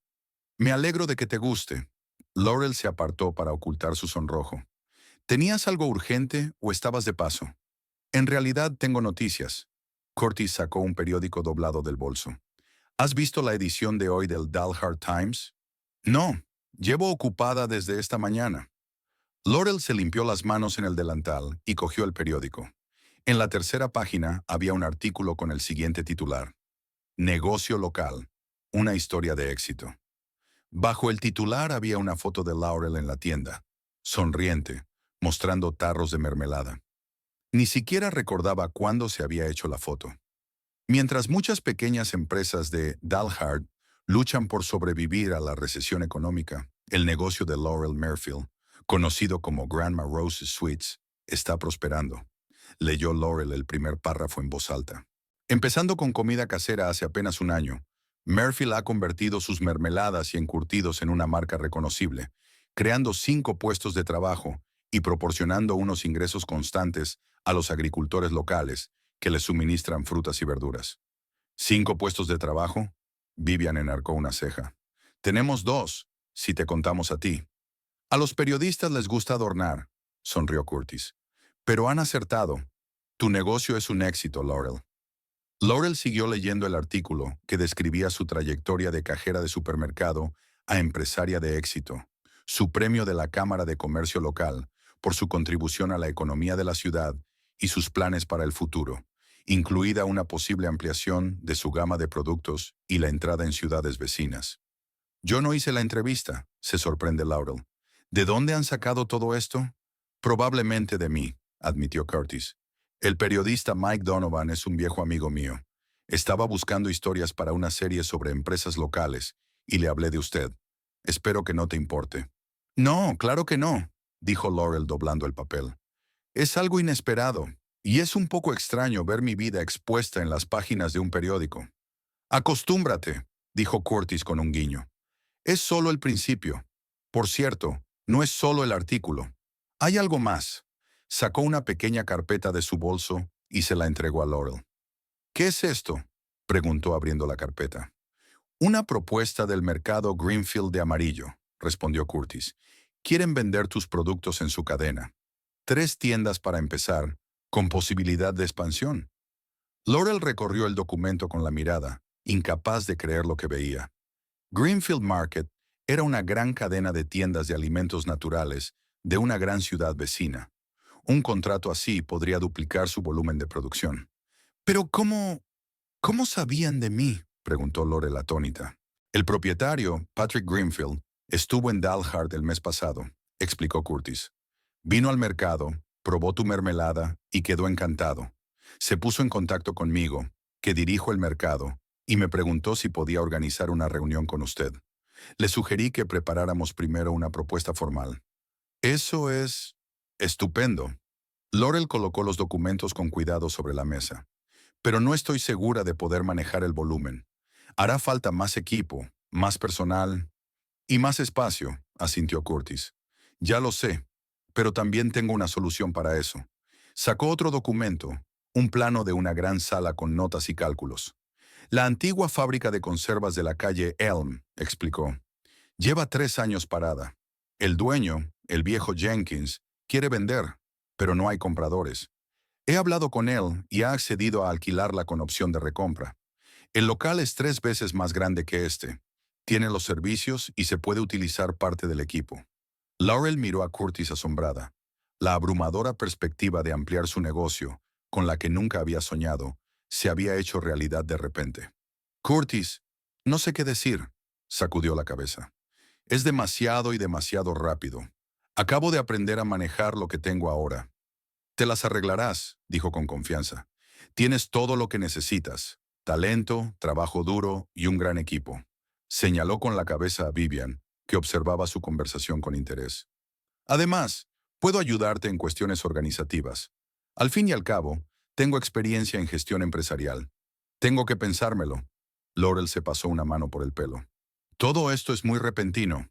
Me alegro de que te guste». Laurel se apartó para ocultar su sonrojo. «¿Tenías algo urgente o estabas de paso?» «En realidad tengo noticias». Curtis sacó un periódico doblado del bolso. «¿Has visto la edición de hoy del Dalhart Times?» «No, llevo ocupada desde esta mañana». Laurel se limpió las manos en el delantal y cogió el periódico. En la tercera página había un artículo con el siguiente titular: «Negocio local. Una historia de éxito». Bajo el titular había una foto de Laurel en la tienda, sonriente, mostrando tarros de mermelada. Ni siquiera recordaba cuándo se había hecho la foto. Mientras muchas pequeñas empresas de Dalhart luchan por sobrevivir a la recesión económica, el negocio de Laurel Merfield, conocido como Grandma Rose's Sweets, está prosperando. Leyó Laurel el primer párrafo en voz alta. Empezando con comida casera hace apenas un año, Merfield ha convertido sus mermeladas y encurtidos en una marca reconocible, creando 5 puestos de trabajo y proporcionando unos ingresos constantes a los agricultores locales que les suministran frutas y verduras. ¿5 puestos de trabajo? Vivian enarcó una ceja. Tenemos 2, si te contamos a ti. A los periodistas les gusta adornar, sonrió Curtis. Pero han acertado. Tu negocio es un éxito, Laurel. Laurel siguió leyendo el artículo que describía su trayectoria de cajera de supermercado a empresaria de éxito, su premio de la Cámara de Comercio local por su contribución a la economía de la ciudad y sus planes para el futuro, incluida una posible ampliación de su gama de productos y la entrada en ciudades vecinas. Yo no hice la entrevista, se sorprende Laurel. ¿De dónde han sacado todo esto? Probablemente de mí, admitió Curtis. El periodista Mike Donovan es un viejo amigo mío. Estaba buscando historias para una serie sobre empresas locales y le hablé de usted. Espero que no te importe. No, claro que no, dijo Laurel doblando el papel. Es algo inesperado, y es un poco extraño ver mi vida expuesta en las páginas de un periódico. Acostúmbrate, dijo Curtis con un guiño. Es solo el principio. Por cierto, no es solo el artículo. Hay algo más. Sacó una pequeña carpeta de su bolso y se la entregó a Laurel. ¿Qué es esto?, preguntó abriendo la carpeta. Una propuesta del mercado Greenfield de amarillo, respondió Curtis. Quieren vender tus productos en su cadena. 3 tiendas para empezar, con posibilidad de expansión. Laurel recorrió el documento con la mirada, incapaz de creer lo que veía. Greenfield Market era una gran cadena de tiendas de alimentos naturales de una gran ciudad vecina. Un contrato así podría duplicar su volumen de producción. «¿Pero cómo sabían de mí?», preguntó Laurel atónita. «El propietario, Patrick Greenfield, estuvo en Dalhart el mes pasado», explicó Curtis. «Vino al mercado, probó tu mermelada y quedó encantado. Se puso en contacto conmigo, que dirijo el mercado, y me preguntó si podía organizar una reunión con usted. Le sugerí que preparáramos primero una propuesta formal». «Eso es estupendo». Laurel colocó los documentos con cuidado sobre la mesa. «Pero no estoy segura de poder manejar el volumen. Hará falta más equipo, más personal y más espacio», asintió Curtis. «Ya lo sé, pero también tengo una solución para eso». Sacó otro documento, un plano de una gran sala con notas y cálculos. «La antigua fábrica de conservas de la calle Elm», explicó. «Lleva 3 años parada. El dueño, el viejo Jenkins, quiere vender, pero no hay compradores. He hablado con él y ha accedido a alquilarla con opción de recompra. El local es 3 veces más grande que este. Tiene los servicios y se puede utilizar parte del equipo». Laurel miró a Curtis asombrada. La abrumadora perspectiva de ampliar su negocio, con la que nunca había soñado, se había hecho realidad de repente. «Curtis, no sé qué decir», sacudió la cabeza. «Es demasiado y demasiado rápido. Acabo de aprender a manejar lo que tengo ahora». «Te las arreglarás», dijo con confianza. «Tienes todo lo que necesitas. Talento, trabajo duro y un gran equipo». Señaló con la cabeza a Vivian, que observaba su conversación con interés. «Además, puedo ayudarte en cuestiones organizativas. Al fin y al cabo, tengo experiencia en gestión empresarial. Tengo que pensármelo». Laurel se pasó una mano por el pelo. «Todo esto es muy repentino».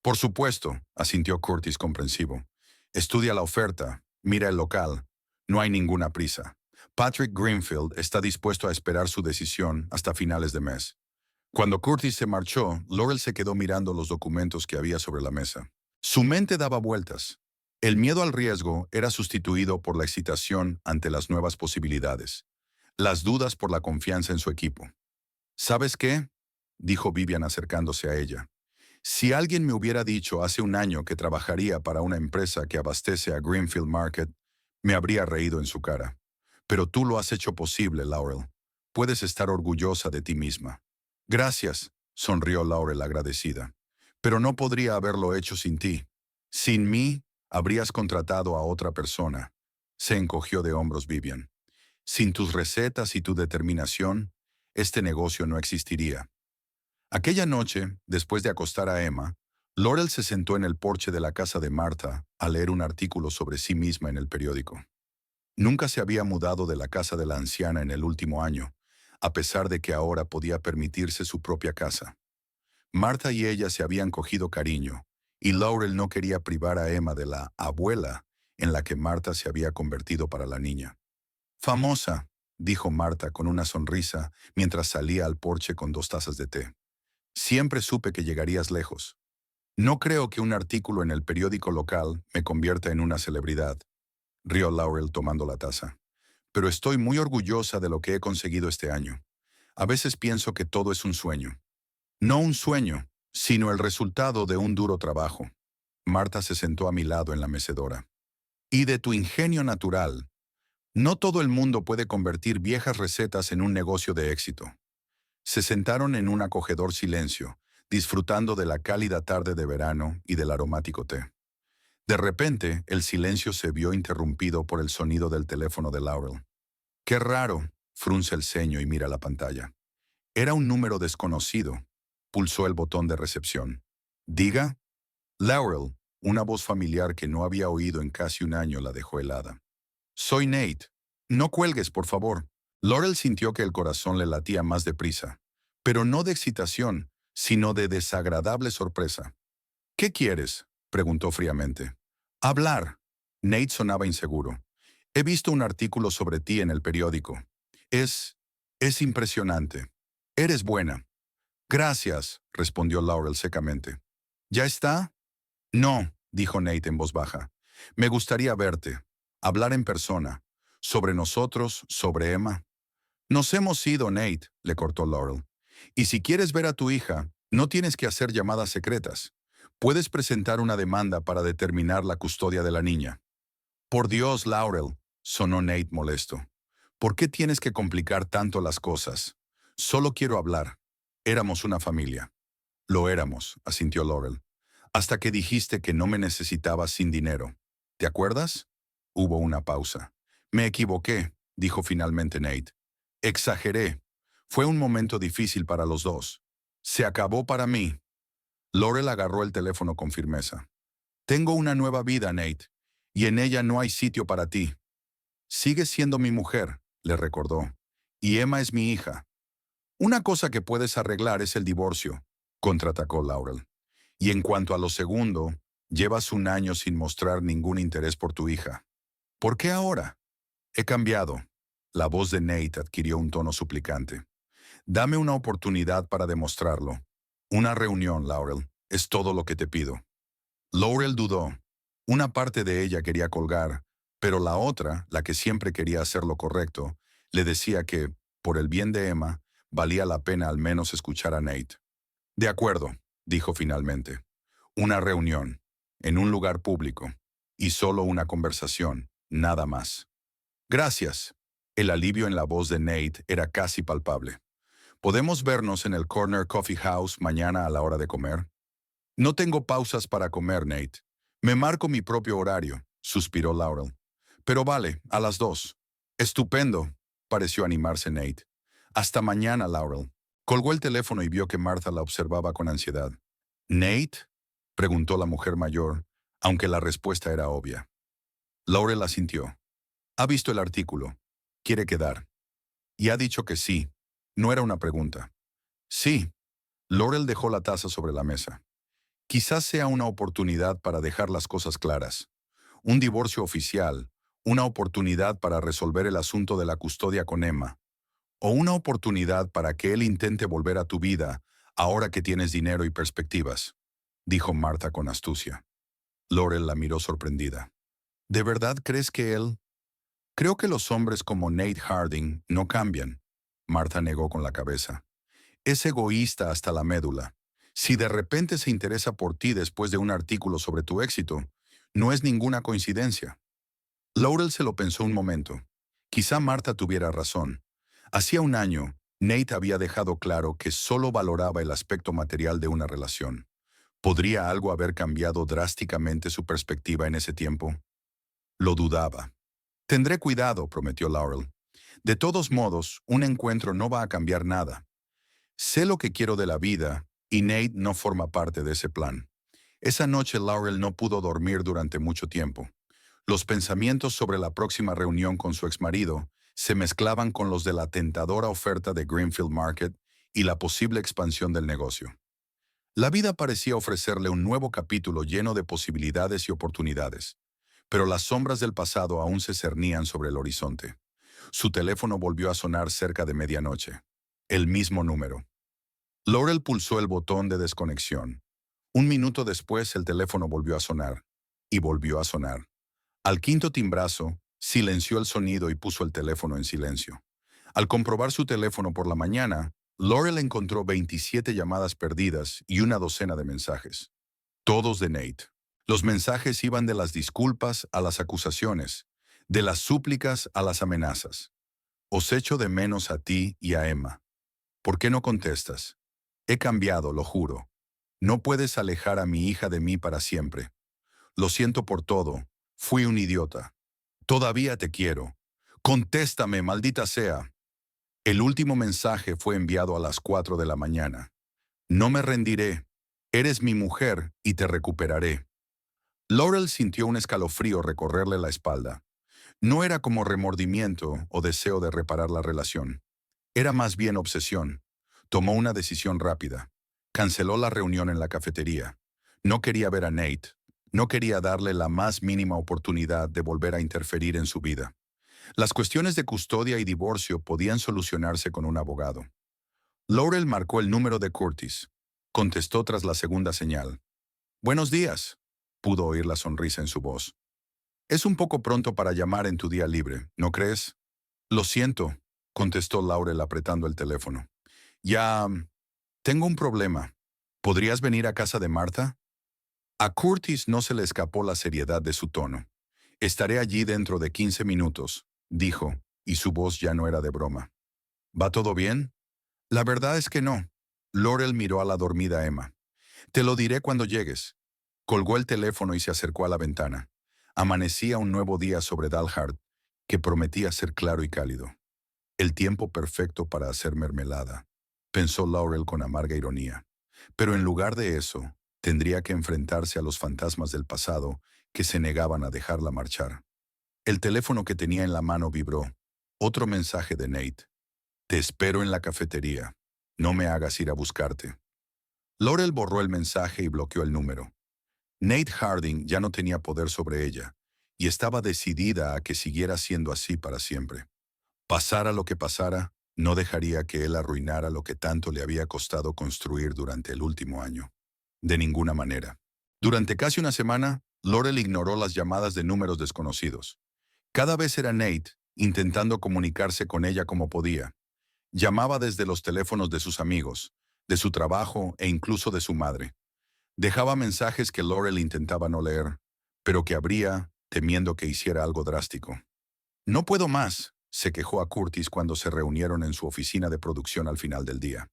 «Por supuesto», asintió Curtis comprensivo. «Estudia la oferta, mira el local. No hay ninguna prisa. Patrick Greenfield está dispuesto a esperar su decisión hasta finales de mes». Cuando Curtis se marchó, Laurel se quedó mirando los documentos que había sobre la mesa. Su mente daba vueltas. El miedo al riesgo era sustituido por la excitación ante las nuevas posibilidades. Las dudas por la confianza en su equipo. «¿Sabes qué?», dijo Vivian acercándose a ella. «Si alguien me hubiera dicho hace un año que trabajaría para una empresa que abastece a Greenfield Market, me habría reído en su cara. Pero tú lo has hecho posible, Laurel. Puedes estar orgullosa de ti misma». «Gracias», sonrió Laurel agradecida. Pero no podría haberlo hecho sin ti. Sin mí, habrías contratado a otra persona. Se encogió de hombros Vivian. Sin tus recetas y tu determinación, este negocio no existiría. Aquella noche, después de acostar a Emma, Laurel se sentó en el porche de la casa de Martha a leer un artículo sobre sí misma en el periódico. Nunca se había mudado de la casa de la anciana en el último año, a pesar de que ahora podía permitirse su propia casa. Martha y ella se habían cogido cariño, y Laurel no quería privar a Emma de la abuela en la que Martha se había convertido para la niña. Famosa, dijo Martha con una sonrisa mientras salía al porche con 2 tazas de té. Siempre supe que llegarías lejos. No creo que un artículo en el periódico local me convierta en una celebridad, rió Laurel tomando la taza. Pero estoy muy orgullosa de lo que he conseguido este año. A veces pienso que todo es un sueño. No un sueño, sino el resultado de un duro trabajo. Martha se sentó a mi lado en la mecedora. Y de tu ingenio natural. No todo el mundo puede convertir viejas recetas en un negocio de éxito. Se sentaron en un acogedor silencio, disfrutando de la cálida tarde de verano y del aromático té. De repente, el silencio se vio interrumpido por el sonido del teléfono de Laurel. Qué raro, frunce el ceño y mira la pantalla. Era un número desconocido. Pulsó el botón de recepción. Diga. Laurel, una voz familiar que no había oído en casi un año, la dejó helada. Soy Nate. No cuelgues, por favor. Laurel sintió que el corazón le latía más deprisa, pero no de excitación, sino de desagradable sorpresa. ¿Qué quieres?, preguntó fríamente. Hablar. Nate sonaba inseguro. He visto un artículo sobre ti en el periódico. Es impresionante. Eres buena. Gracias, respondió Laurel secamente. ¿Ya está? No, dijo Nate en voz baja. Me gustaría verte, hablar en persona, sobre nosotros, sobre Emma. Nos hemos ido, Nate, le cortó Laurel. Y si quieres ver a tu hija, no tienes que hacer llamadas secretas. Puedes presentar una demanda para determinar la custodia de la niña. Por Dios, Laurel, sonó Nate molesto. ¿Por qué tienes que complicar tanto las cosas? Solo quiero hablar. Éramos una familia. Lo éramos, asintió Laurel. Hasta que dijiste que no me necesitabas sin dinero. ¿Te acuerdas? Hubo una pausa. Me equivoqué, dijo finalmente Nate. Exageré. Fue un momento difícil para los dos. Se acabó para mí. Laurel agarró el teléfono con firmeza. Tengo una nueva vida, Nate, y en ella no hay sitio para ti. Sigues siendo mi mujer, le recordó, y Emma es mi hija. Una cosa que puedes arreglar es el divorcio, contraatacó Laurel. Y en cuanto a lo segundo, llevas un año sin mostrar ningún interés por tu hija. ¿Por qué ahora? He cambiado. La voz de Nate adquirió un tono suplicante. Dame una oportunidad para demostrarlo. Una reunión, Laurel, es todo lo que te pido. Laurel dudó. Una parte de ella quería colgar, pero la otra, la que siempre quería hacer lo correcto, le decía que, por el bien de Emma, valía la pena al menos escuchar a Nate. De acuerdo, dijo finalmente. Una reunión, en un lugar público, y solo una conversación, nada más. Gracias. El alivio en la voz de Nate era casi palpable. ¿Podemos vernos en el Corner Coffee House mañana a la hora de comer? No tengo pausas para comer, Nate. Me marco mi propio horario, suspiró Laurel. Pero vale, a las 2. Estupendo, pareció animarse Nate. Hasta mañana, Laurel. Colgó el teléfono y vio que Martha la observaba con ansiedad. ¿Nate?, preguntó la mujer mayor, aunque la respuesta era obvia. Laurel asintió. Ha visto el artículo. Quiere quedar. Y ha dicho que sí. No era una pregunta. Sí. Laurel dejó la taza sobre la mesa. Quizás sea una oportunidad para dejar las cosas claras. Un divorcio oficial, una oportunidad para resolver el asunto de la custodia con Emma, o una oportunidad para que él intente volver a tu vida ahora que tienes dinero y perspectivas, dijo Martha con astucia. Laurel la miró sorprendida. ¿De verdad crees que él? Creo que los hombres como Nate Harding no cambian. Martha negó con la cabeza. Es egoísta hasta la médula. Si de repente se interesa por ti después de un artículo sobre tu éxito, no es ninguna coincidencia. Laurel se lo pensó un momento. Quizá Martha tuviera razón. Hacía un año, Nate había dejado claro que solo valoraba el aspecto material de una relación. ¿Podría algo haber cambiado drásticamente su perspectiva en ese tiempo? Lo dudaba. Tendré cuidado, prometió Laurel. De todos modos, un encuentro no va a cambiar nada. Sé lo que quiero de la vida, y Nate no forma parte de ese plan. Esa noche Laurel no pudo dormir durante mucho tiempo. Los pensamientos sobre la próxima reunión con su exmarido se mezclaban con los de la tentadora oferta de Greenfield Market y la posible expansión del negocio. La vida parecía ofrecerle un nuevo capítulo lleno de posibilidades y oportunidades, pero las sombras del pasado aún se cernían sobre el horizonte. Su teléfono volvió a sonar cerca de medianoche. El mismo número. Laurel pulsó el botón de desconexión. Un minuto después el teléfono volvió a sonar. Y volvió a sonar. Al quinto timbrazo, silenció el sonido y puso el teléfono en silencio. Al comprobar su teléfono por la mañana, Laurel encontró 27 llamadas perdidas y una docena de mensajes. Todos de Nate. Los mensajes iban de las disculpas a las acusaciones, de las súplicas a las amenazas. Os echo de menos a ti y a Emma. ¿Por qué no contestas? He cambiado, lo juro. No puedes alejar a mi hija de mí para siempre. Lo siento por todo. Fui un idiota. Todavía te quiero. Contéstame, maldita sea. El último mensaje fue enviado a las 4 de la mañana. No me rendiré. Eres mi mujer y te recuperaré. Laurel sintió un escalofrío recorrerle la espalda. No era como remordimiento o deseo de reparar la relación. Era más bien obsesión. Tomó una decisión rápida. Canceló la reunión en la cafetería. No quería ver a Nate. No quería darle la más mínima oportunidad de volver a interferir en su vida. Las cuestiones de custodia y divorcio podían solucionarse con un abogado. Laurel marcó el número de Curtis. Contestó tras la segunda señal. «Buenos días», pudo oír la sonrisa en su voz. «Es un poco pronto para llamar en tu día libre, ¿no crees?» «Lo siento», contestó Laurel apretando el teléfono. «Ya, tengo un problema. ¿Podrías venir a casa de Martha?» A Curtis no se le escapó la seriedad de su tono. «Estaré allí dentro de 15 minutos», dijo, y su voz ya no era de broma. «¿Va todo bien?» «La verdad es que no». Laurel miró a la dormida Emma. «Te lo diré cuando llegues». Colgó el teléfono y se acercó a la ventana. Amanecía un nuevo día sobre Dalhart, que prometía ser claro y cálido. El tiempo perfecto para hacer mermelada, pensó Laurel con amarga ironía. Pero en lugar de eso, tendría que enfrentarse a los fantasmas del pasado que se negaban a dejarla marchar. El teléfono que tenía en la mano vibró. Otro mensaje de Nate. «Te espero en la cafetería. No me hagas ir a buscarte». Laurel borró el mensaje y bloqueó el número. Nate Harding ya no tenía poder sobre ella, y estaba decidida a que siguiera siendo así para siempre. Pasara lo que pasara, no dejaría que él arruinara lo que tanto le había costado construir durante el último año. De ninguna manera. Durante casi una semana, Laurel ignoró las llamadas de números desconocidos. Cada vez era Nate, intentando comunicarse con ella como podía. Llamaba desde los teléfonos de sus amigos, de su trabajo e incluso de su madre. Dejaba mensajes que Laurel intentaba no leer, pero que abría, temiendo que hiciera algo drástico. «No puedo más», se quejó a Curtis cuando se reunieron en su oficina de producción al final del día.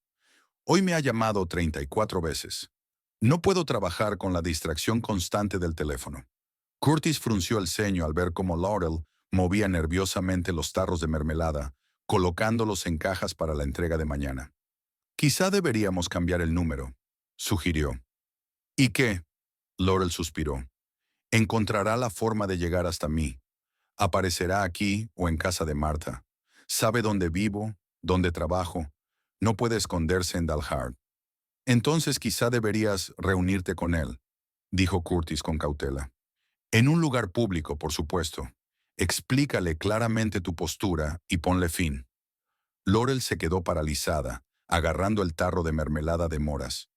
«Hoy me ha llamado 34 veces. No puedo trabajar con la distracción constante del teléfono». Curtis frunció el ceño al ver cómo Laurel movía nerviosamente los tarros de mermelada, colocándolos en cajas para la entrega de mañana. «Quizá deberíamos cambiar el número», sugirió. «¿Y qué?», Laurel suspiró. «Encontrará la forma de llegar hasta mí. Aparecerá aquí o en casa de Martha. Sabe dónde vivo, dónde trabajo. No puede esconderse en Dalhart. Entonces quizá deberías reunirte con él», dijo Curtis con cautela. «En un lugar público, por supuesto. Explícale claramente tu postura y ponle fin». Laurel se quedó paralizada, agarrando el tarro de mermelada de moras.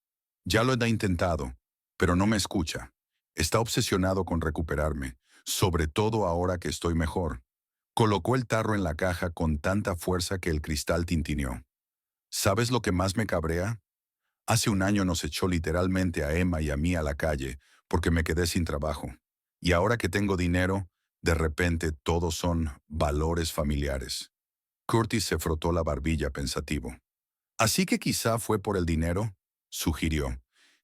«Ya lo he intentado, pero no me escucha. Está obsesionado con recuperarme, sobre todo ahora que estoy mejor». Colocó el tarro en la caja con tanta fuerza que el cristal tintineó. «¿Sabes lo que más me cabrea? Hace un año nos echó literalmente a Emma y a mí a la calle porque me quedé sin trabajo. Y ahora que tengo dinero, de repente todos son valores familiares». Curtis se frotó la barbilla pensativo. «Así que quizá fue por el dinero», sugirió.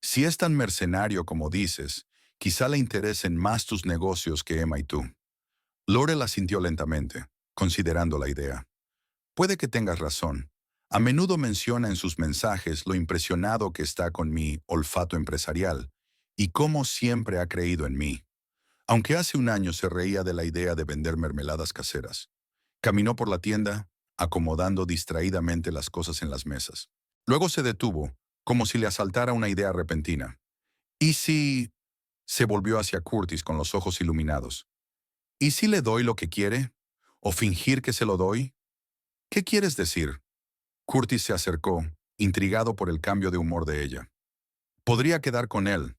Si es tan mercenario como dices, quizá le interesen más tus negocios que Emma y tú. Laurel asintió lentamente, considerando la idea. Puede que tengas razón. A menudo menciona en sus mensajes lo impresionado que está con mi olfato empresarial y cómo siempre ha creído en mí. Aunque hace un año se reía de la idea de vender mermeladas caseras. Caminó por la tienda, acomodando distraídamente las cosas en las mesas. Luego se detuvo, como si le asaltara una idea repentina. ¿Y si...? Se volvió hacia Curtis con los ojos iluminados. ¿Y si le doy lo que quiere? ¿O fingir que se lo doy? ¿Qué quieres decir? Curtis se acercó, intrigado por el cambio de humor de ella. Podría quedar con él,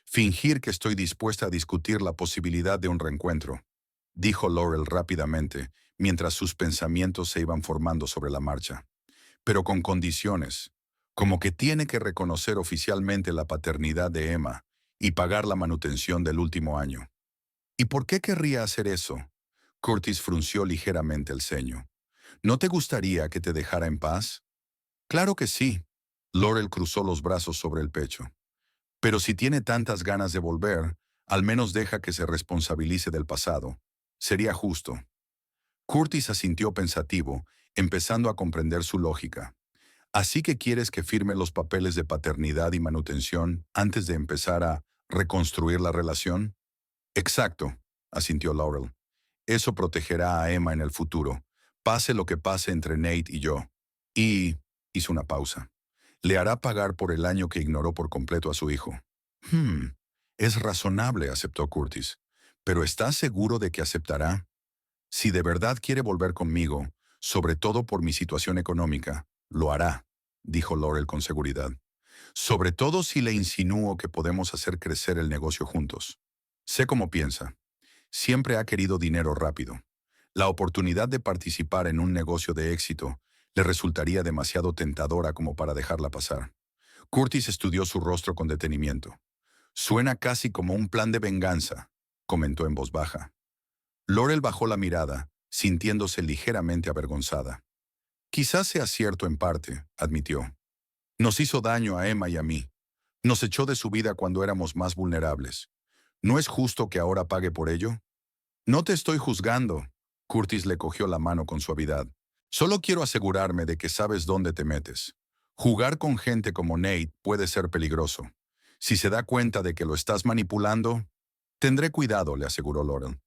fingir que estoy dispuesta a discutir la posibilidad de un reencuentro, dijo Laurel rápidamente, mientras sus pensamientos se iban formando sobre la marcha. Pero con condiciones, como que tiene que reconocer oficialmente la paternidad de Emma y pagar la manutención del último año. ¿Y por qué querría hacer eso? Curtis frunció ligeramente el ceño. ¿No te gustaría que te dejara en paz? Claro que sí. Laurel cruzó los brazos sobre el pecho. Pero si tiene tantas ganas de volver, al menos deja que se responsabilice del pasado. Sería justo. Curtis asintió pensativo, empezando a comprender su lógica. ¿Así que quieres que firme los papeles de paternidad y manutención antes de empezar a reconstruir la relación? Exacto, asintió Laurel. Eso protegerá a Emma en el futuro, pase lo que pase entre Nate y yo. Y hizo una pausa. Le hará pagar por el año que ignoró por completo a su hijo. Hmm, es razonable, aceptó Curtis. Pero ¿estás seguro de que aceptará? Si de verdad quiere volver conmigo, sobre todo por mi situación económica, lo hará, dijo Laurel con seguridad. Sobre todo si le insinúo que podemos hacer crecer el negocio juntos. Sé cómo piensa. Siempre ha querido dinero rápido. La oportunidad de participar en un negocio de éxito le resultaría demasiado tentadora como para dejarla pasar. Curtis estudió su rostro con detenimiento. Suena casi como un plan de venganza, comentó en voz baja. Laurel bajó la mirada, sintiéndose ligeramente avergonzada. Quizás sea cierto en parte, admitió. Nos hizo daño a Emma y a mí. Nos echó de su vida cuando éramos más vulnerables. ¿No es justo que ahora pague por ello? No te estoy juzgando. Curtis le cogió la mano con suavidad. Solo quiero asegurarme de que sabes dónde te metes. Jugar con gente como Nate puede ser peligroso. Si se da cuenta de que lo estás manipulando, tendré cuidado, le aseguró Laurel.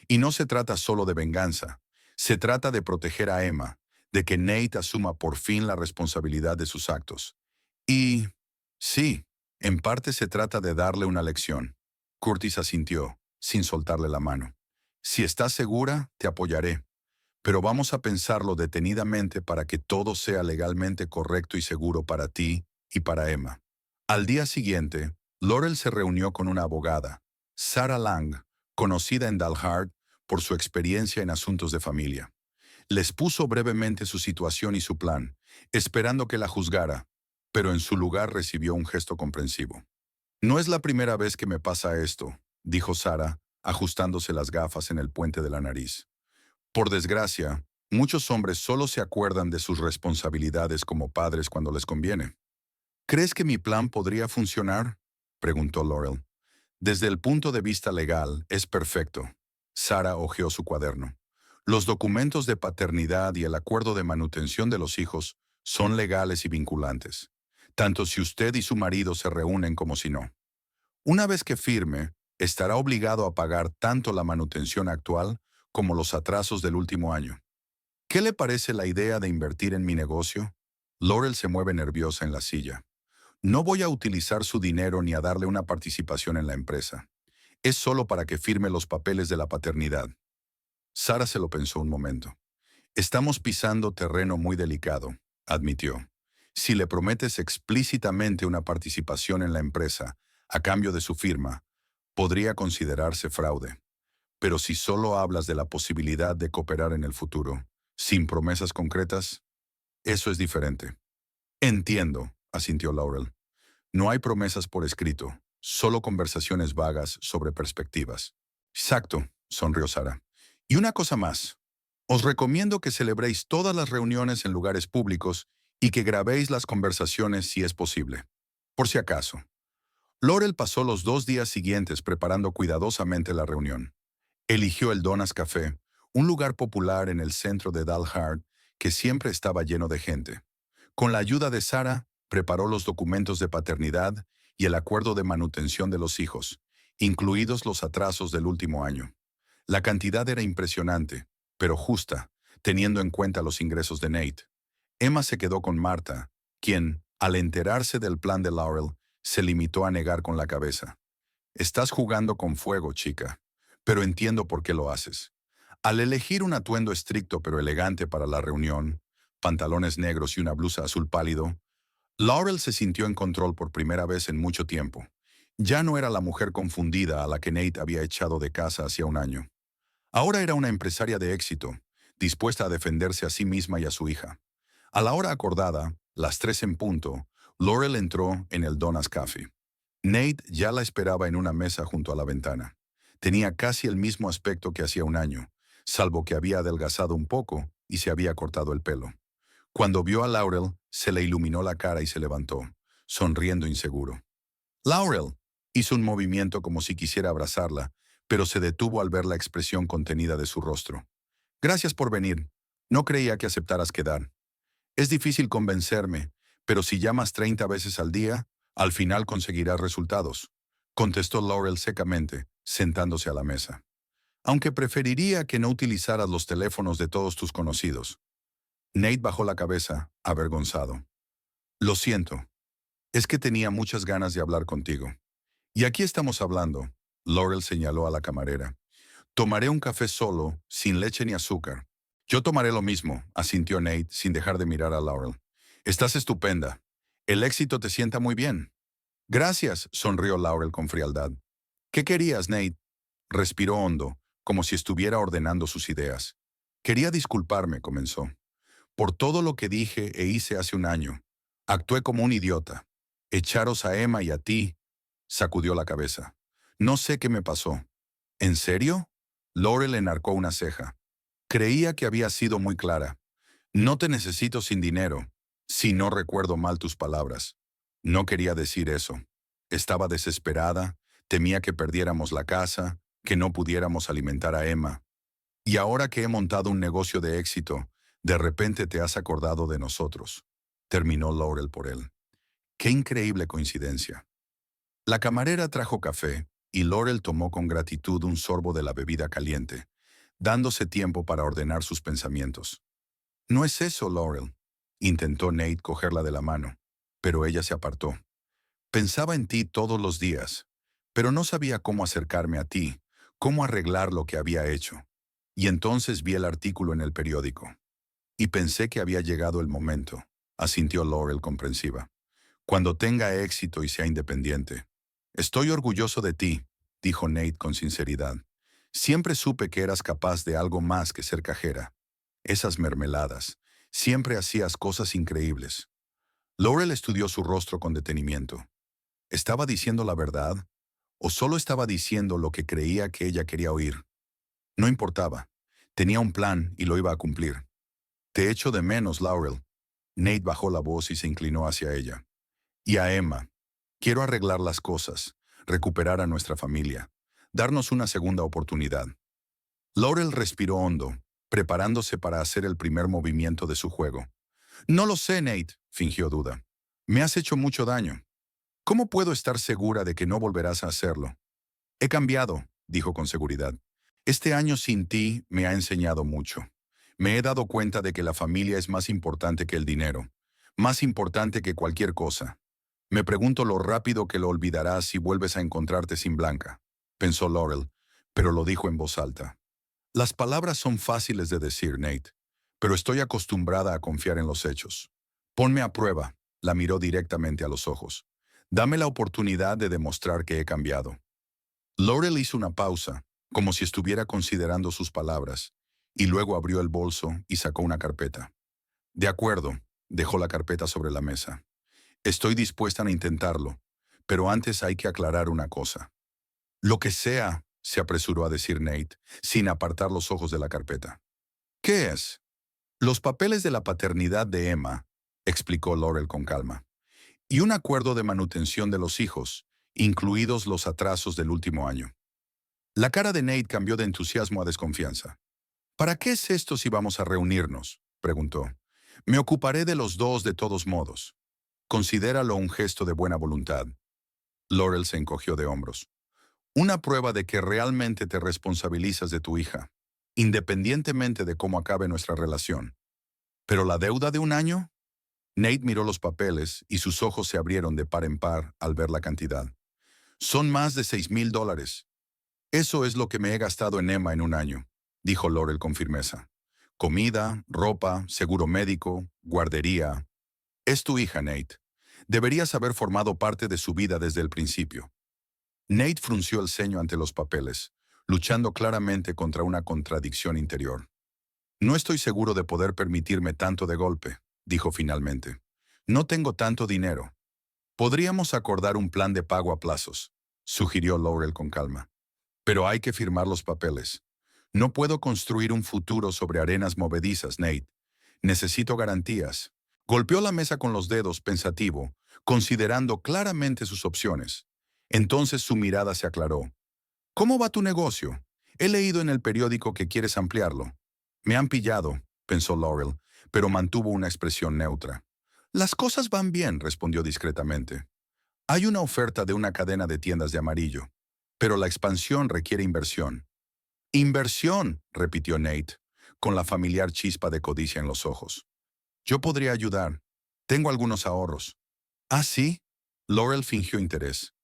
Y no se trata solo de venganza. Se trata de proteger a Emma, de que Nate asuma por fin la responsabilidad de sus actos. Y, sí, en parte se trata de darle una lección. Curtis asintió, sin soltarle la mano. Si estás segura, te apoyaré. Pero vamos a pensarlo detenidamente para que todo sea legalmente correcto y seguro para ti y para Emma. Al día siguiente, Laurel se reunió con una abogada, Sarah Lang, conocida en Dalhart por su experiencia en asuntos de familia. Les puso brevemente su situación y su plan, esperando que la juzgara, pero en su lugar recibió un gesto comprensivo. No es la primera vez que me pasa esto, dijo Sarah, ajustándose las gafas en el puente de la nariz. Por desgracia, muchos hombres solo se acuerdan de sus responsabilidades como padres cuando les conviene. ¿Crees que mi plan podría funcionar? Preguntó Laurel. Desde el punto de vista legal, es perfecto. Sarah hojeó su cuaderno. Los documentos de paternidad y el acuerdo de manutención de los hijos son legales y vinculantes, tanto si usted y su marido se reúnen como si no. Una vez que firme, estará obligado a pagar tanto la manutención actual como los atrasos del último año. ¿Qué le parece la idea de invertir en mi negocio? Laurel se mueve nerviosa en la silla. No voy a utilizar su dinero ni a darle una participación en la empresa. Es solo para que firme los papeles de la paternidad. Sarah se lo pensó un momento. Estamos pisando terreno muy delicado, admitió. Si le prometes explícitamente una participación en la empresa, a cambio de su firma, podría considerarse fraude. Pero si solo hablas de la posibilidad de cooperar en el futuro, sin promesas concretas, eso es diferente. Entiendo, asintió Laurel. No hay promesas por escrito, solo conversaciones vagas sobre perspectivas. Exacto, sonrió Sara. Y una cosa más. Os recomiendo que celebréis todas las reuniones en lugares públicos y que grabéis las conversaciones si es posible. Por si acaso. Laurel pasó los 2 días siguientes preparando cuidadosamente la reunión. Eligió el Donas Café, un lugar popular en el centro de Dalhart que siempre estaba lleno de gente. Con la ayuda de Sarah, preparó los documentos de paternidad y el acuerdo de manutención de los hijos, incluidos los atrasos del último año. La cantidad era impresionante, pero justa, teniendo en cuenta los ingresos de Nate. Emma se quedó con Marta, quien, al enterarse del plan de Laurel, se limitó a negar con la cabeza. Estás jugando con fuego, chica, pero entiendo por qué lo haces. Al elegir un atuendo estricto pero elegante para la reunión, pantalones negros y una blusa azul pálido, Laurel se sintió en control por primera vez en mucho tiempo. Ya no era la mujer confundida a la que Nate había echado de casa hacía un año. Ahora era una empresaria de éxito, dispuesta a defenderse a sí misma y a su hija. A la hora acordada, las 3 en punto, Laurel entró en el Donas Café. Nate ya la esperaba en una mesa junto a la ventana. Tenía casi el mismo aspecto que hacía un año, salvo que había adelgazado un poco y se había cortado el pelo. Cuando vio a Laurel, se le iluminó la cara y se levantó, sonriendo inseguro. «Laurel», hizo un movimiento como si quisiera abrazarla, pero se detuvo al ver la expresión contenida de su rostro. «Gracias por venir. No creía que aceptaras quedar. Es difícil convencerme, pero si llamas 30 veces al día, al final conseguirás resultados», contestó Laurel secamente, sentándose a la mesa. «Aunque preferiría que no utilizaras los teléfonos de todos tus conocidos». Nate bajó la cabeza, avergonzado. «Lo siento. Es que tenía muchas ganas de hablar contigo. Y aquí estamos hablando», Laurel señaló a la camarera. «Tomaré un café solo, sin leche ni azúcar». «Yo tomaré lo mismo», asintió Nate sin dejar de mirar a Laurel. «Estás estupenda. El éxito te sienta muy bien». «Gracias», sonrió Laurel con frialdad. «¿Qué querías, Nate?» Respiró hondo, como si estuviera ordenando sus ideas. «Quería disculparme», comenzó, «por todo lo que dije e hice hace un año. Actué como un idiota. Echaros a Emma y a ti», sacudió la cabeza. «No sé qué me pasó». «¿En serio?». Laurel enarcó una ceja. «Creía que había sido muy clara. No te necesito sin dinero, si no recuerdo mal tus palabras. No quería decir eso. Estaba desesperada, temía que perdiéramos la casa, que no pudiéramos alimentar a Emma. Y ahora que he montado un negocio de éxito, de repente te has acordado de nosotros», terminó Laurel por él. «Qué increíble coincidencia». La camarera trajo café, y Laurel tomó con gratitud un sorbo de la bebida caliente, dándose tiempo para ordenar sus pensamientos. «No es eso, Laurel», intentó Nate cogerla de la mano, pero ella se apartó. «Pensaba en ti todos los días, pero no sabía cómo acercarme a ti, cómo arreglar lo que había hecho. Y entonces vi el artículo en el periódico. Y pensé que había llegado el momento», asintió Laurel comprensiva. «Cuando tenga éxito y sea independiente». «Estoy orgulloso de ti», dijo Nate con sinceridad. «Siempre supe que eras capaz de algo más que ser cajera. Esas mermeladas. Siempre hacías cosas increíbles». Laurel estudió su rostro con detenimiento. ¿Estaba diciendo la verdad? ¿O solo estaba diciendo lo que creía que ella quería oír? No importaba. Tenía un plan y lo iba a cumplir. «Te echo de menos, Laurel». Nate bajó la voz y se inclinó hacia ella. «Y a Emma. Quiero arreglar las cosas, recuperar a nuestra familia, darnos una segunda oportunidad». Laurel respiró hondo, preparándose para hacer el primer movimiento de su juego. «No lo sé, Nate», fingió duda. «Me has hecho mucho daño. ¿Cómo puedo estar segura de que no volverás a hacerlo?» «He cambiado», dijo con seguridad. «Este año sin ti me ha enseñado mucho. Me he dado cuenta de que la familia es más importante que el dinero, más importante que cualquier cosa. Me pregunto lo rápido que lo olvidarás si vuelves a encontrarte sin Blanca», pensó Laurel, pero lo dijo en voz alta. «Las palabras son fáciles de decir, Nate, pero estoy acostumbrada a confiar en los hechos. Ponme a prueba», la miró directamente a los ojos. «Dame la oportunidad de demostrar que he cambiado». Laurel hizo una pausa, como si estuviera considerando sus palabras, y luego abrió el bolso y sacó una carpeta. «De acuerdo», dejó la carpeta sobre la mesa. «Estoy dispuesta a intentarlo, pero antes hay que aclarar una cosa». «Lo que sea», se apresuró a decir Nate, sin apartar los ojos de la carpeta. «¿Qué es?» «Los papeles de la paternidad de Emma», explicó Laurel con calma, «y un acuerdo de manutención de los hijos, incluidos los atrasos del último año. La cara de Nate cambió de entusiasmo a desconfianza. ¿Para qué es esto si vamos a reunirnos?, preguntó. Me ocuparé de los dos de todos modos. Considéralo un gesto de buena voluntad. Laurel se encogió de hombros. Una prueba de que realmente te responsabilizas de tu hija, independientemente de cómo acabe nuestra relación. ¿Pero la deuda de un año? Nate miró los papeles y sus ojos se abrieron de par en par al ver la cantidad. Son más de $6,000. Eso es lo que me he gastado en Emma en un año, dijo Laurel con firmeza. Comida, ropa, seguro médico, guardería. Es tu hija, Nate. Deberías haber formado parte de su vida desde el principio. Nate frunció el ceño ante los papeles, luchando claramente contra una contradicción interior. No estoy seguro de poder permitirme tanto de golpe, dijo finalmente. No tengo tanto dinero. Podríamos acordar un plan de pago a plazos, sugirió Laurel con calma. Pero hay que firmar los papeles. No puedo construir un futuro sobre arenas movedizas, Nate. Necesito garantías. Golpeó la mesa con los dedos, pensativo, considerando claramente sus opciones. Entonces su mirada se aclaró. ¿Cómo va tu negocio? He leído en el periódico que quieres ampliarlo. Me han pillado, pensó Laurel, pero mantuvo una expresión neutra. Las cosas van bien, respondió discretamente. Hay una oferta de una cadena de tiendas de amarillo, pero la expansión requiere inversión. Inversión, repitió Nate, con la familiar chispa de codicia en los ojos. Yo podría ayudar. Tengo algunos ahorros. ¿Ah, sí? Laurel fingió interés.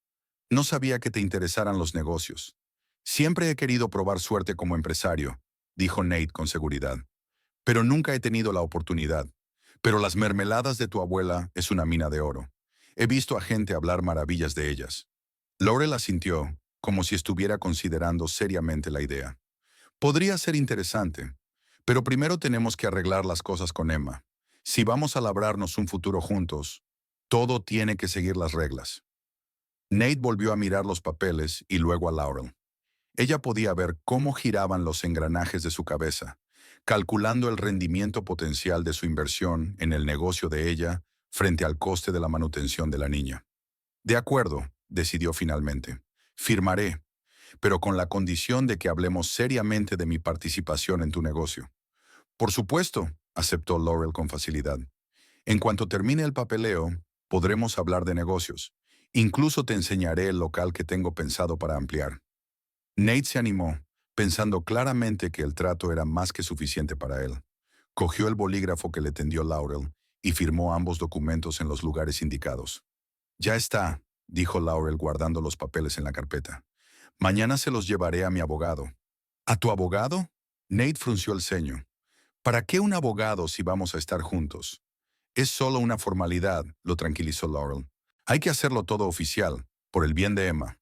No sabía que te interesaran los negocios. Siempre he querido probar suerte como empresario, dijo Nate con seguridad. Pero nunca he tenido la oportunidad. Pero las mermeladas de tu abuela es una mina de oro. He visto a gente hablar maravillas de ellas. Laurel asintió, como si estuviera considerando seriamente la idea. Podría ser interesante, pero primero tenemos que arreglar las cosas con Emma. Si vamos a labrarnos un futuro juntos, todo tiene que seguir las reglas. Nate volvió a mirar los papeles y luego a Laurel. Ella podía ver cómo giraban los engranajes de su cabeza, calculando el rendimiento potencial de su inversión en el negocio de ella frente al coste de la manutención de la niña. De acuerdo, decidió finalmente. Firmaré, pero con la condición de que hablemos seriamente de mi participación en tu negocio. Por supuesto, aceptó Laurel con facilidad. En cuanto termine el papeleo, podremos hablar de negocios. Incluso te enseñaré el local que tengo pensado para ampliar. Nate se animó, pensando claramente que el trato era más que suficiente para él. Cogió el bolígrafo que le tendió Laurel y firmó ambos documentos en los lugares indicados. Ya está, dijo Laurel guardando los papeles en la carpeta. Mañana se los llevaré a mi abogado. ¿A tu abogado? Nate frunció el ceño. ¿Para qué un abogado si vamos a estar juntos? Es solo una formalidad, lo tranquilizó Laurel. Hay que hacerlo todo oficial, por el bien de Emma.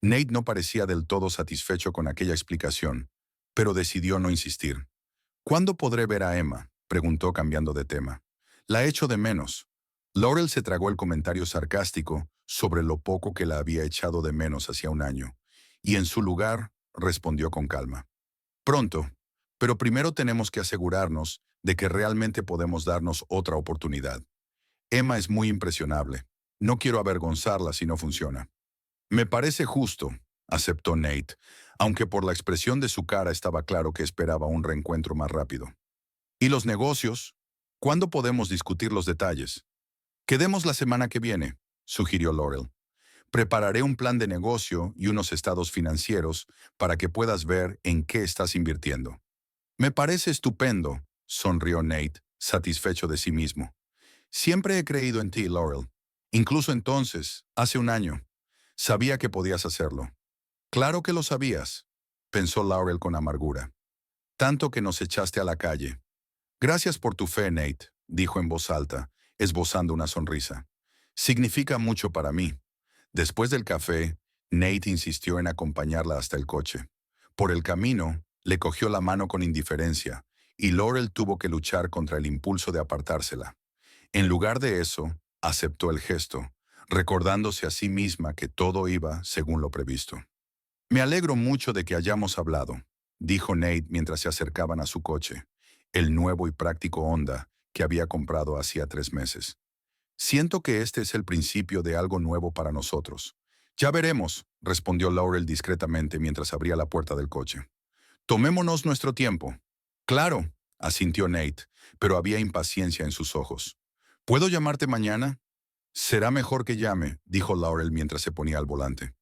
Nate no parecía del todo satisfecho con aquella explicación, pero decidió no insistir. ¿Cuándo podré ver a Emma?, preguntó cambiando de tema. La echo de menos. Laurel se tragó el comentario sarcástico sobre lo poco que la había echado de menos hacía un año, y en su lugar respondió con calma. Pronto, pero primero tenemos que asegurarnos de que realmente podemos darnos otra oportunidad. Emma es muy impresionable. No quiero avergonzarla si no funciona. Me parece justo, aceptó Nate, aunque por la expresión de su cara estaba claro que esperaba un reencuentro más rápido. ¿Y los negocios? ¿Cuándo podemos discutir los detalles? Quedemos la semana que viene, sugirió Laurel. Prepararé un plan de negocio y unos estados financieros para que puedas ver en qué estás invirtiendo. Me parece estupendo, sonrió Nate, satisfecho de sí mismo. Siempre he creído en ti, Laurel. Incluso entonces, hace un año. Sabía que podías hacerlo. Claro que lo sabías, pensó Laurel con amargura. Tanto que nos echaste a la calle. Gracias por tu fe, Nate, dijo en voz alta, esbozando una sonrisa. Significa mucho para mí. Después del café, Nate insistió en acompañarla hasta el coche. Por el camino, le cogió la mano con indiferencia, y Laurel tuvo que luchar contra el impulso de apartársela. En lugar de eso, aceptó el gesto, recordándose a sí misma que todo iba según lo previsto. Me alegro mucho de que hayamos hablado, dijo Nate mientras se acercaban a su coche, el nuevo y práctico Honda que había comprado hacía 3 meses. Siento que este es el principio de algo nuevo para nosotros. Ya veremos, respondió Laurel discretamente mientras abría la puerta del coche. Tomémonos nuestro tiempo. Claro, asintió Nate, pero había impaciencia en sus ojos. ¿Puedo llamarte mañana? Será mejor que llame, dijo Laurel mientras se ponía al volante.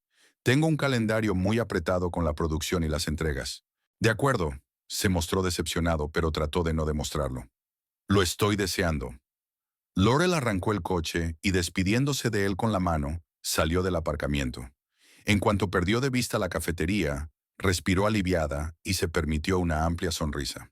Tengo un calendario muy apretado con la producción y las entregas. De acuerdo, se mostró decepcionado, pero trató de no demostrarlo. Lo estoy deseando. Laurel arrancó el coche y, despidiéndose de él con la mano, salió del aparcamiento. En cuanto perdió de vista la cafetería, respiró aliviada y se permitió una amplia sonrisa.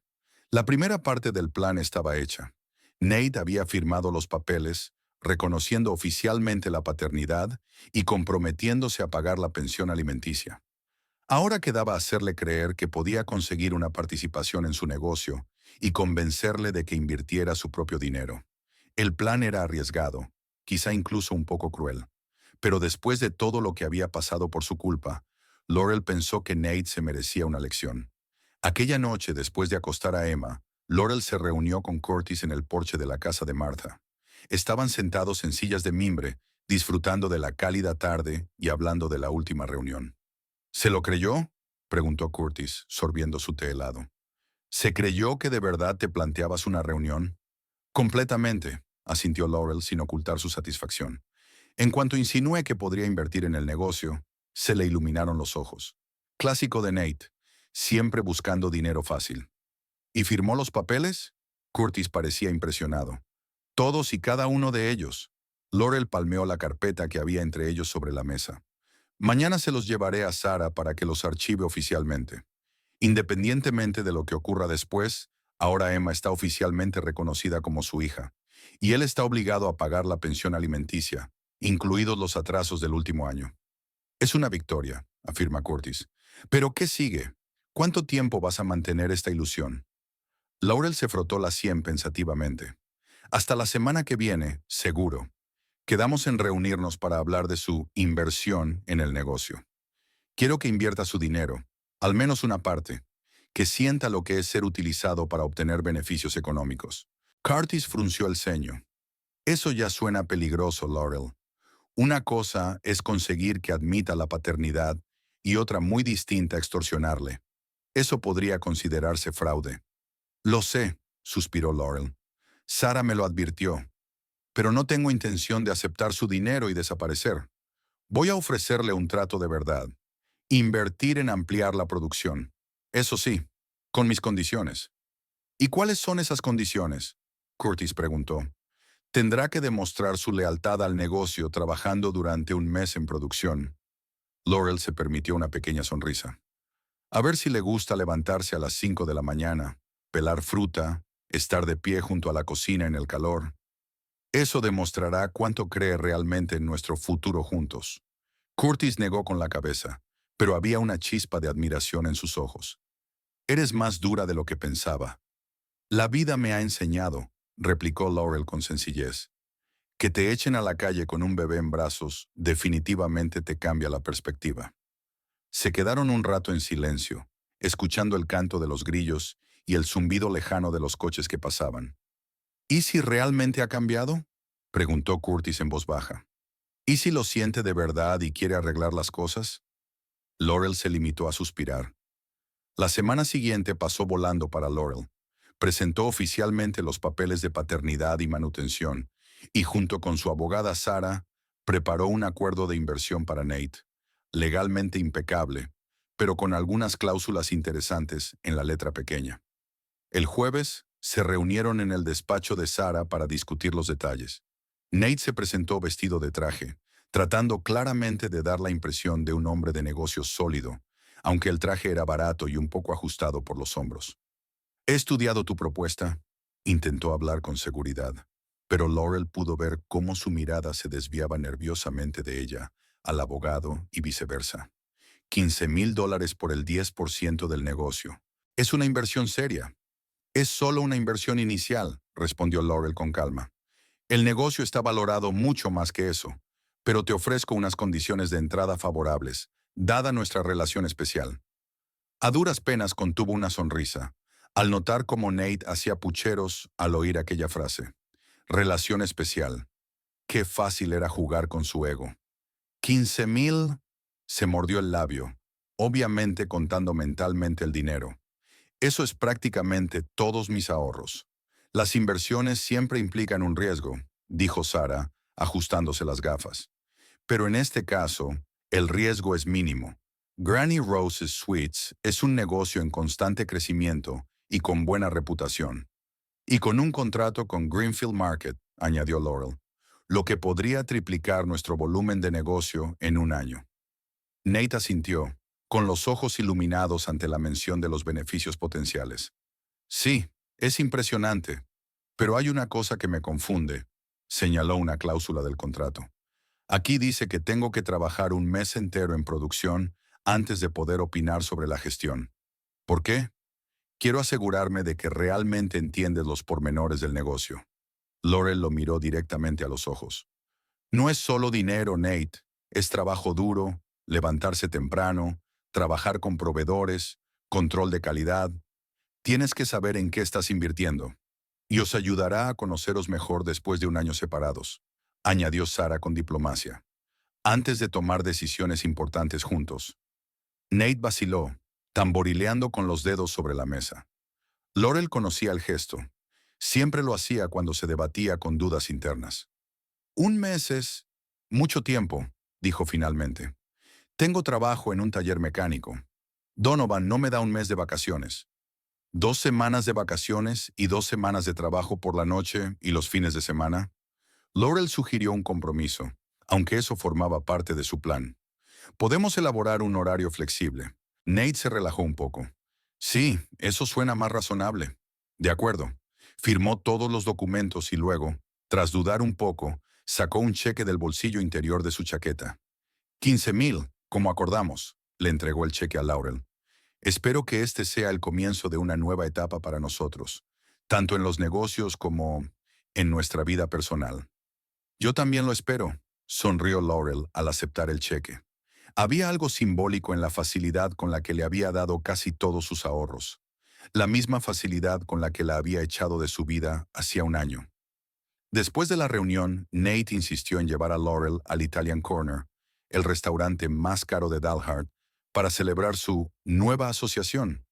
La primera parte del plan estaba hecha. Nate había firmado los papeles, reconociendo oficialmente la paternidad y comprometiéndose a pagar la pensión alimenticia. Ahora quedaba hacerle creer que podía conseguir una participación en su negocio y convencerle de que invirtiera su propio dinero. El plan era arriesgado, quizá incluso un poco cruel. Pero después de todo lo que había pasado por su culpa, Laurel pensó que Nate se merecía una lección. Aquella noche, después de acostar a Emma, Laurel se reunió con Curtis en el porche de la casa de Martha. Estaban sentados en sillas de mimbre, disfrutando de la cálida tarde y hablando de la última reunión. ¿Se lo creyó?, preguntó Curtis, sorbiendo su té helado. ¿Se creyó que de verdad te planteabas una reunión? Completamente, asintió Laurel sin ocultar su satisfacción. En cuanto insinué que podría invertir en el negocio, se le iluminaron los ojos. Clásico de Nate, siempre buscando dinero fácil. ¿Y firmó los papeles? Curtis parecía impresionado. Todos y cada uno de ellos. Laurel palmeó la carpeta que había entre ellos sobre la mesa. Mañana se los llevaré a Sara para que los archive oficialmente. Independientemente de lo que ocurra después, ahora Emma está oficialmente reconocida como su hija, y él está obligado a pagar la pensión alimenticia, incluidos los atrasos del último año. Es una victoria, afirma Curtis. ¿Pero qué sigue? ¿Cuánto tiempo vas a mantener esta ilusión? Laurel se frotó la sien pensativamente. Hasta la semana que viene, seguro. Quedamos en reunirnos para hablar de su inversión en el negocio. Quiero que invierta su dinero, al menos una parte, que sienta lo que es ser utilizado para obtener beneficios económicos. Curtis frunció el ceño. Eso ya suena peligroso, Laurel. Una cosa es conseguir que admita la paternidad y otra muy distinta extorsionarle. Eso podría considerarse fraude. Lo sé, suspiró Laurel. Sara me lo advirtió. Pero no tengo intención de aceptar su dinero y desaparecer. Voy a ofrecerle un trato de verdad. Invertir en ampliar la producción. Eso sí, con mis condiciones. ¿Y cuáles son esas condiciones?, Curtis preguntó. Tendrá que demostrar su lealtad al negocio trabajando durante un mes en producción. Laurel se permitió una pequeña sonrisa. A ver si le gusta levantarse a las 5 de la mañana, pelar fruta, estar de pie junto a la cocina en el calor. Eso demostrará cuánto cree realmente en nuestro futuro juntos. Curtis negó con la cabeza, pero había una chispa de admiración en sus ojos. Eres más dura de lo que pensaba. La vida me ha enseñado, replicó Laurel con sencillez, que te echen a la calle con un bebé en brazos definitivamente te cambia la perspectiva. Se quedaron un rato en silencio, escuchando el canto de los grillos y el zumbido lejano de los coches que pasaban. ¿Y si realmente ha cambiado?, preguntó Curtis en voz baja. ¿Y si lo siente de verdad y quiere arreglar las cosas? Laurel se limitó a suspirar. La semana siguiente pasó volando para Laurel. Presentó oficialmente los papeles de paternidad y manutención, y junto con su abogada Sara, preparó un acuerdo de inversión para Nate, legalmente impecable, pero con algunas cláusulas interesantes en la letra pequeña. El jueves, se reunieron en el despacho de Sara para discutir los detalles. Nate se presentó vestido de traje, tratando claramente de dar la impresión de un hombre de negocios sólido, aunque el traje era barato y un poco ajustado por los hombros. He estudiado tu propuesta, intentó hablar con seguridad, pero Laurel pudo ver cómo su mirada se desviaba nerviosamente de ella, al abogado y viceversa. $15,000 por el 10% del negocio. Es una inversión seria. Es solo una inversión inicial, respondió Laurel con calma. El negocio está valorado mucho más que eso, pero te ofrezco unas condiciones de entrada favorables, dada nuestra relación especial. A duras penas contuvo una sonrisa, al notar cómo Nate hacía pucheros al oír aquella frase. Relación especial. Qué fácil era jugar con su ego. 15,000. Se mordió el labio, obviamente contando mentalmente el dinero. Eso es prácticamente todos mis ahorros. Las inversiones siempre implican un riesgo, dijo Sara, ajustándose las gafas. Pero en este caso, el riesgo es mínimo. Granny Rose's Sweets es un negocio en constante crecimiento y con buena reputación. Y con un contrato con Greenfield Market, añadió Laurel, lo que podría triplicar nuestro volumen de negocio en un año. Nate asintió, con los ojos iluminados ante la mención de los beneficios potenciales. Sí, es impresionante, pero hay una cosa que me confunde, señaló una cláusula del contrato. Aquí dice que tengo que trabajar un mes entero en producción antes de poder opinar sobre la gestión. ¿Por qué? Quiero asegurarme de que realmente entiendes los pormenores del negocio. Laurel lo miró directamente a los ojos. No es solo dinero, Nate. Es trabajo duro, levantarse temprano, trabajar con proveedores, control de calidad. Tienes que saber en qué estás invirtiendo. Y os ayudará a conoceros mejor después de un año separados, añadió Sara con diplomacia, antes de tomar decisiones importantes juntos. Nate vaciló, tamborileando con los dedos sobre la mesa. Laurel conocía el gesto. Siempre lo hacía cuando se debatía con dudas internas. Un mes es mucho tiempo, dijo finalmente. Tengo trabajo en un taller mecánico. Donovan no me da un mes de vacaciones. 2 semanas de vacaciones y 2 semanas de trabajo por la noche y los fines de semana. Laurel sugirió un compromiso, aunque eso formaba parte de su plan. Podemos elaborar un horario flexible. Nate se relajó un poco. Sí, eso suena más razonable. De acuerdo. Firmó todos los documentos y luego, tras dudar un poco, sacó un cheque del bolsillo interior de su chaqueta. 15,000, como acordamos, le entregó el cheque a Laurel. Espero que este sea el comienzo de una nueva etapa para nosotros, tanto en los negocios como en nuestra vida personal. Yo también lo espero, sonrió Laurel al aceptar el cheque. Había algo simbólico en la facilidad con la que le había dado casi todos sus ahorros, la misma facilidad con la que la había echado de su vida hacía un año. Después de la reunión, Nate insistió en llevar a Laurel al Italian Corner, el restaurante más caro de Dalhart, para celebrar su nueva asociación.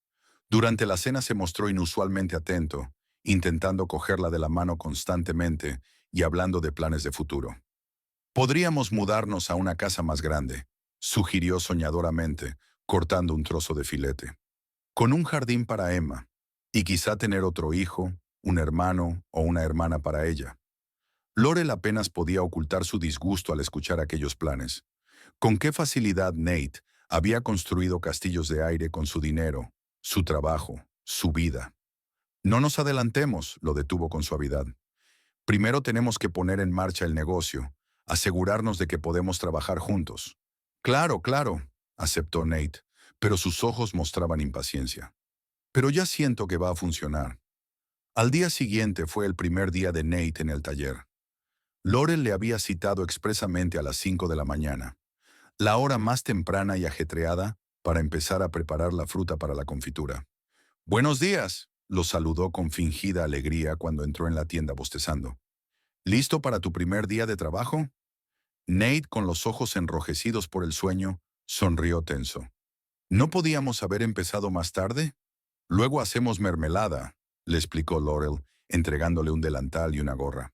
Durante la cena se mostró inusualmente atento, intentando cogerla de la mano constantemente y hablando de planes de futuro. Podríamos mudarnos a una casa más grande, sugirió soñadoramente, cortando un trozo de filete. Con un jardín para Emma, y quizá tener otro hijo, un hermano o una hermana para ella. Laurel apenas podía ocultar su disgusto al escuchar aquellos planes. Con qué facilidad Nate había construido castillos de aire con su dinero, su trabajo, su vida. No nos adelantemos, lo detuvo con suavidad. Primero tenemos que poner en marcha el negocio, asegurarnos de que podemos trabajar juntos. Claro, claro, aceptó Nate, pero sus ojos mostraban impaciencia. Pero ya siento que va a funcionar. Al día siguiente fue el primer día de Nate en el taller. Laurel le había citado expresamente a las 5 de la mañana, la hora más temprana y ajetreada para empezar a preparar la fruta para la confitura. «Buenos días», lo saludó con fingida alegría cuando entró en la tienda bostezando. «¿Listo para tu primer día de trabajo?» Nate, con los ojos enrojecidos por el sueño, sonrió tenso. «¿No podíamos haber empezado más tarde?» «Luego hacemos mermelada», le explicó Laurel, entregándole un delantal y una gorra.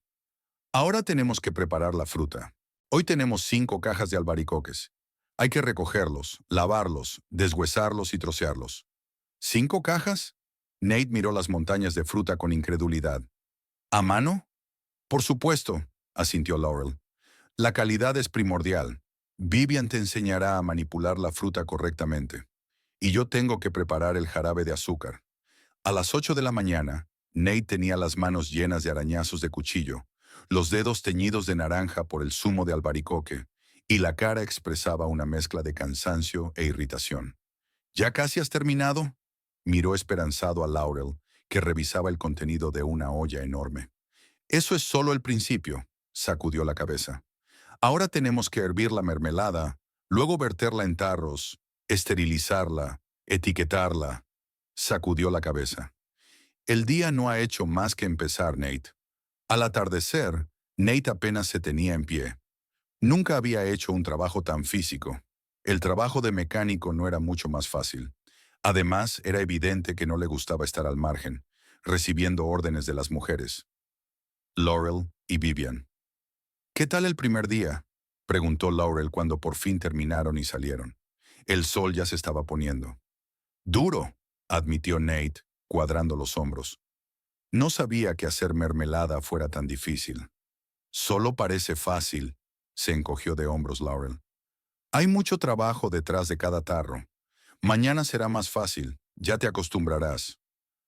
«Ahora tenemos que preparar la fruta. Hoy tenemos 5 cajas de albaricoques. Hay que recogerlos, lavarlos, deshuesarlos y trocearlos». «¿5 cajas?» Nate miró las montañas de fruta con incredulidad. «¿A mano?» «Por supuesto», asintió Laurel. «La calidad es primordial. Vivian te enseñará a manipular la fruta correctamente. Y yo tengo que preparar el jarabe de azúcar». A las 8 de la mañana, Nate tenía las manos llenas de arañazos de cuchillo, los dedos teñidos de naranja por el zumo de albaricoque, y la cara expresaba una mezcla de cansancio e irritación. «¿Ya casi has terminado?» Miró esperanzado a Laurel, que revisaba el contenido de una olla enorme. «Eso es solo el principio», sacudió la cabeza. «Ahora tenemos que hervir la mermelada, luego verterla en tarros, esterilizarla, etiquetarla». Sacudió la cabeza. «El día no ha hecho más que empezar, Nate». Al atardecer, Nate apenas se tenía en pie. Nunca había hecho un trabajo tan físico. El trabajo de mecánico no era mucho más fácil. Además, era evidente que no le gustaba estar al margen, recibiendo órdenes de las mujeres, Laurel y Vivian. ¿Qué tal el primer día?, preguntó Laurel cuando por fin terminaron y salieron. El sol ya se estaba poniendo. Duro, admitió Nate, cuadrando los hombros. No sabía que hacer mermelada fuera tan difícil. Solo parece fácil, se encogió de hombros Laurel. Hay mucho trabajo detrás de cada tarro. Mañana será más fácil, ya te acostumbrarás.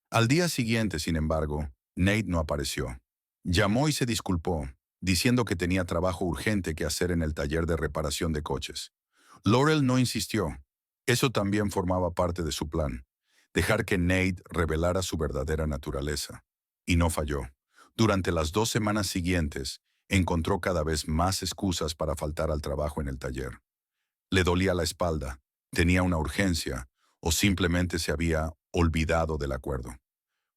Al día siguiente, sin embargo, Nate no apareció. Llamó y se disculpó, diciendo que tenía trabajo urgente que hacer en el taller de reparación de coches. Laurel no insistió. Eso también formaba parte de su plan, dejar que Nate revelara su verdadera naturaleza. Y no falló. Durante las 2 semanas siguientes, encontró cada vez más excusas para faltar al trabajo en el taller. Le dolía la espalda, tenía una urgencia o simplemente se había olvidado del acuerdo.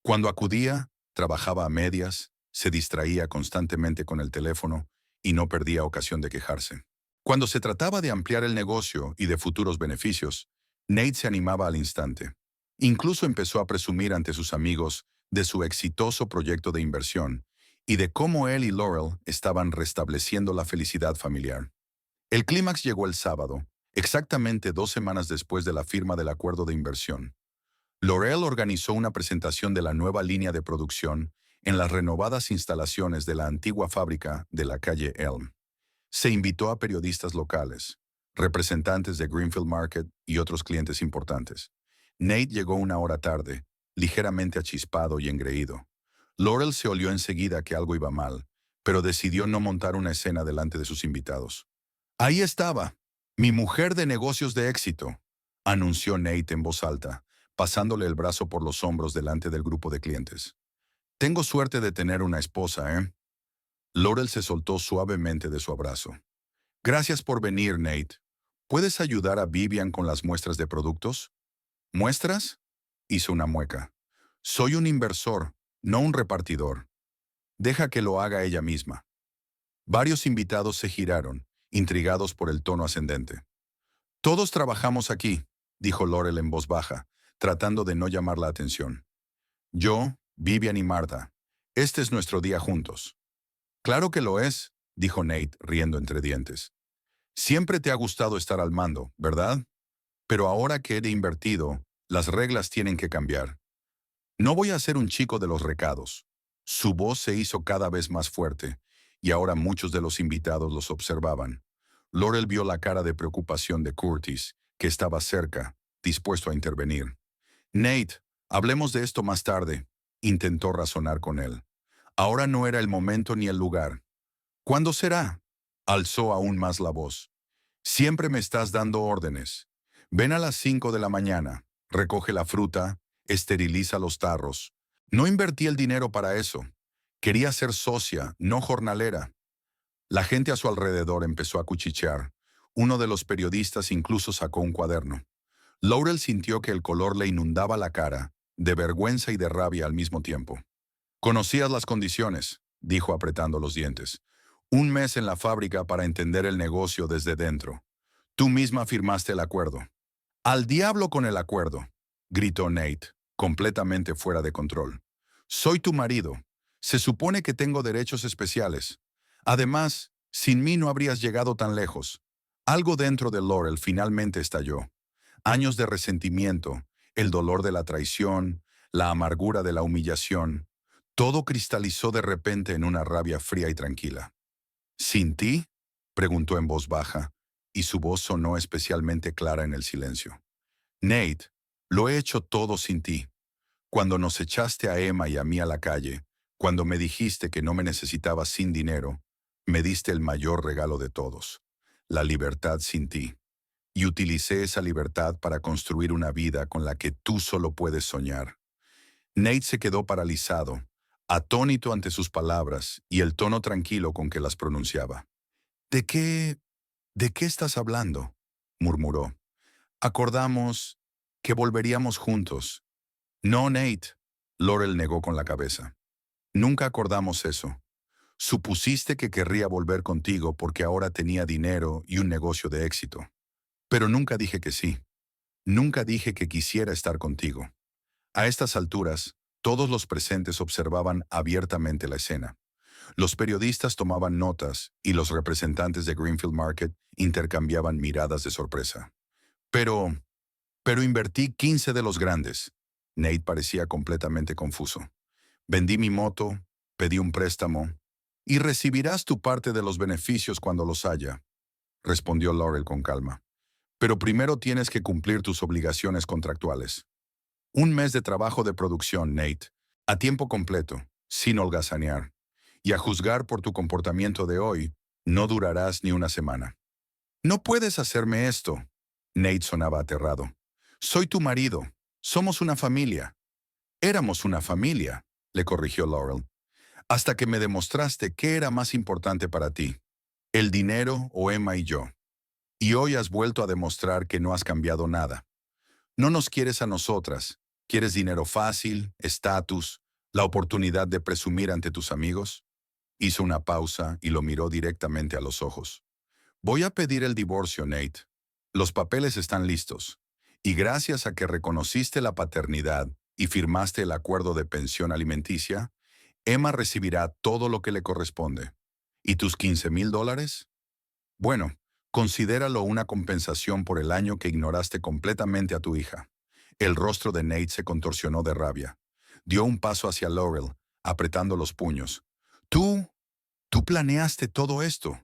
Cuando acudía, trabajaba a medias, se distraía constantemente con el teléfono y no perdía ocasión de quejarse. Cuando se trataba de ampliar el negocio y de futuros beneficios, Nate se animaba al instante. Incluso empezó a presumir ante sus amigos de su exitoso proyecto de inversión y de cómo él y Laurel estaban restableciendo la felicidad familiar. El clímax llegó el sábado, exactamente 2 semanas después de la firma del acuerdo de inversión. Laurel organizó una presentación de la nueva línea de producción en las renovadas instalaciones de la antigua fábrica de la calle Elm. Se invitó a periodistas locales, representantes de Greenfield Market y otros clientes importantes. Nate llegó 1 hora tarde, ligeramente achispado y engreído. Laurel se olió enseguida que algo iba mal, pero decidió no montar una escena delante de sus invitados. Ahí estaba, mi mujer de negocios de éxito, anunció Nate en voz alta, pasándole el brazo por los hombros delante del grupo de clientes. Tengo suerte de tener una esposa, ¿eh? Laurel se soltó suavemente de su abrazo. Gracias por venir, Nate. ¿Puedes ayudar a Vivian con las muestras de productos? ¿Muestras? Hizo una mueca. Soy un inversor, no un repartidor. Deja que lo haga ella misma. Varios invitados se giraron, intrigados por el tono ascendente. Todos trabajamos aquí, dijo Laurel en voz baja, tratando de no llamar la atención. Yo, Vivian y Martha. Este es nuestro día juntos. Claro que lo es, dijo Nate, riendo entre dientes. Siempre te ha gustado estar al mando, ¿verdad? Pero ahora que he invertido, las reglas tienen que cambiar. No voy a ser un chico de los recados. Su voz se hizo cada vez más fuerte, y ahora muchos de los invitados los observaban. Laurel vio la cara de preocupación de Curtis, que estaba cerca, dispuesto a intervenir. Nate, hablemos de esto más tarde, intentó razonar con él. Ahora no era el momento ni el lugar. ¿Cuándo será? Alzó aún más la voz. Siempre me estás dando órdenes. Ven a las 5 de la mañana, recoge la fruta, esteriliza los tarros. No invertí el dinero para eso. Quería ser socia, no jornalera. La gente a su alrededor empezó a cuchichear. Uno de los periodistas incluso sacó un cuaderno. Laurel sintió que el color le inundaba la cara, de vergüenza y de rabia al mismo tiempo. Conocías las condiciones, dijo apretando los dientes. 1 mes en la fábrica para entender el negocio desde dentro. Tú misma firmaste el acuerdo. Al diablo con el acuerdo, gritó Nate, completamente fuera de control. Soy tu marido. Se supone que tengo derechos especiales. Además, sin mí no habrías llegado tan lejos. Algo dentro de Laurel finalmente estalló. Años de resentimiento, el dolor de la traición, la amargura de la humillación, todo cristalizó de repente en una rabia fría y tranquila. ¿Sin ti?, preguntó en voz baja, y su voz sonó especialmente clara en el silencio. Nate, lo he hecho todo sin ti. Cuando nos echaste a Emma y a mí a la calle, cuando me dijiste que no me necesitabas sin dinero, me diste el mayor regalo de todos, la libertad sin ti. Y utilicé esa libertad para construir una vida con la que tú solo puedes soñar. Nate se quedó paralizado, atónito ante sus palabras y el tono tranquilo con que las pronunciaba. ¿De qué? ¿De qué estás hablando?, murmuró. Acordamos que volveríamos juntos. No, Nate, Laurel negó con la cabeza. Nunca acordamos eso. Supusiste que querría volver contigo porque ahora tenía dinero y un negocio de éxito. Pero nunca dije que sí. Nunca dije que quisiera estar contigo. A estas alturas, todos los presentes observaban abiertamente la escena. Los periodistas tomaban notas y los representantes de Greenfield Market intercambiaban miradas de sorpresa. Pero, pero invertí 15 de los grandes. Nate parecía completamente confuso. Vendí mi moto, pedí un préstamo, y recibirás tu parte de los beneficios cuando los haya, respondió Laurel con calma. Pero primero tienes que cumplir tus obligaciones contractuales. Un mes de trabajo de producción, Nate, a tiempo completo, sin holgazanear. Y a juzgar por tu comportamiento de hoy, no durarás ni una semana. No puedes hacerme esto. Nate sonaba aterrado. Soy tu marido. Somos una familia. Éramos una familia, le corrigió Laurel, hasta que me demostraste qué era más importante para ti, el dinero o Emma y yo. Y hoy has vuelto a demostrar que no has cambiado nada. No nos quieres a nosotras. ¿Quieres dinero fácil, estatus, la oportunidad de presumir ante tus amigos? Hizo una pausa y lo miró directamente a los ojos. Voy a pedir el divorcio, Nate. Los papeles están listos. Y gracias a que reconociste la paternidad y firmaste el acuerdo de pensión alimenticia, Emma recibirá todo lo que le corresponde. ¿Y tus $15,000? Bueno, considéralo una compensación por el año que ignoraste completamente a tu hija. El rostro de Nate se contorsionó de rabia. Dio un paso hacia Laurel, apretando los puños. Tú, tú planeaste todo esto.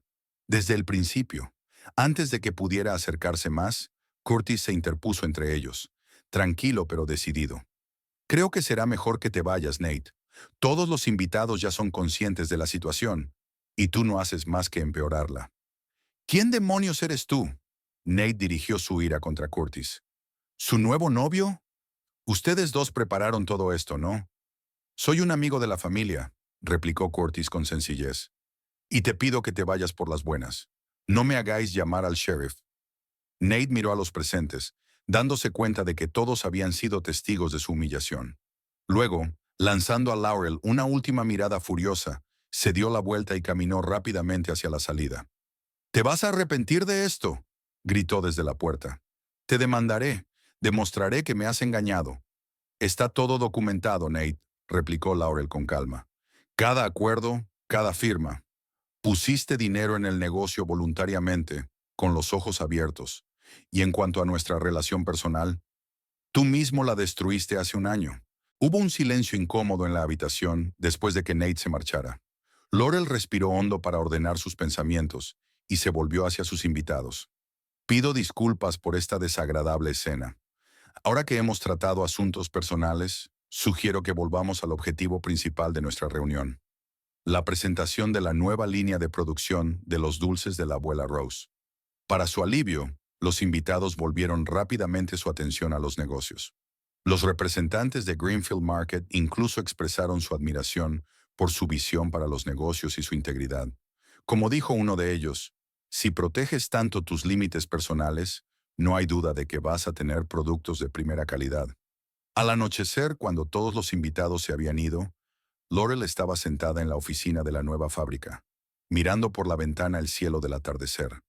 Desde el principio. Antes de que pudiera acercarse más, Curtis se interpuso entre ellos. Tranquilo pero decidido. Creo que será mejor que te vayas, Nate. Todos los invitados ya son conscientes de la situación, y tú no haces más que empeorarla. ¿Quién demonios eres tú? Nate dirigió su ira contra Curtis. ¿Su nuevo novio? Ustedes dos prepararon todo esto, ¿no? Soy un amigo de la familia, replicó Curtis con sencillez. Y te pido que te vayas por las buenas. No me hagáis llamar al sheriff. Nate miró a los presentes, dándose cuenta de que todos habían sido testigos de su humillación. Luego, lanzando a Laurel una última mirada furiosa, se dio la vuelta y caminó rápidamente hacia la salida. «¿Te vas a arrepentir de esto?», gritó desde la puerta. «Te demandaré. Demostraré que me has engañado». «Está todo documentado, Nate», replicó Laurel con calma. «Cada acuerdo, cada firma. Pusiste dinero en el negocio voluntariamente, con los ojos abiertos. Y en cuanto a nuestra relación personal, tú mismo la destruiste hace un año». Hubo un silencio incómodo en la habitación después de que Nate se marchara. Laurel respiró hondo para ordenar sus pensamientos y se volvió hacia sus invitados. «Pido disculpas por esta desagradable escena. Ahora que hemos tratado asuntos personales, sugiero que volvamos al objetivo principal de nuestra reunión. La presentación de la nueva línea de producción de los dulces de la abuela Rose». Para su alivio, los invitados volvieron rápidamente su atención a los negocios. Los representantes de Greenfield Market incluso expresaron su admiración por su visión para los negocios y su integridad. Como dijo uno de ellos, si proteges tanto tus límites personales, no hay duda de que vas a tener productos de primera calidad. Al anochecer, cuando todos los invitados se habían ido, Laurel estaba sentada en la oficina de la nueva fábrica, mirando por la ventana el cielo del atardecer.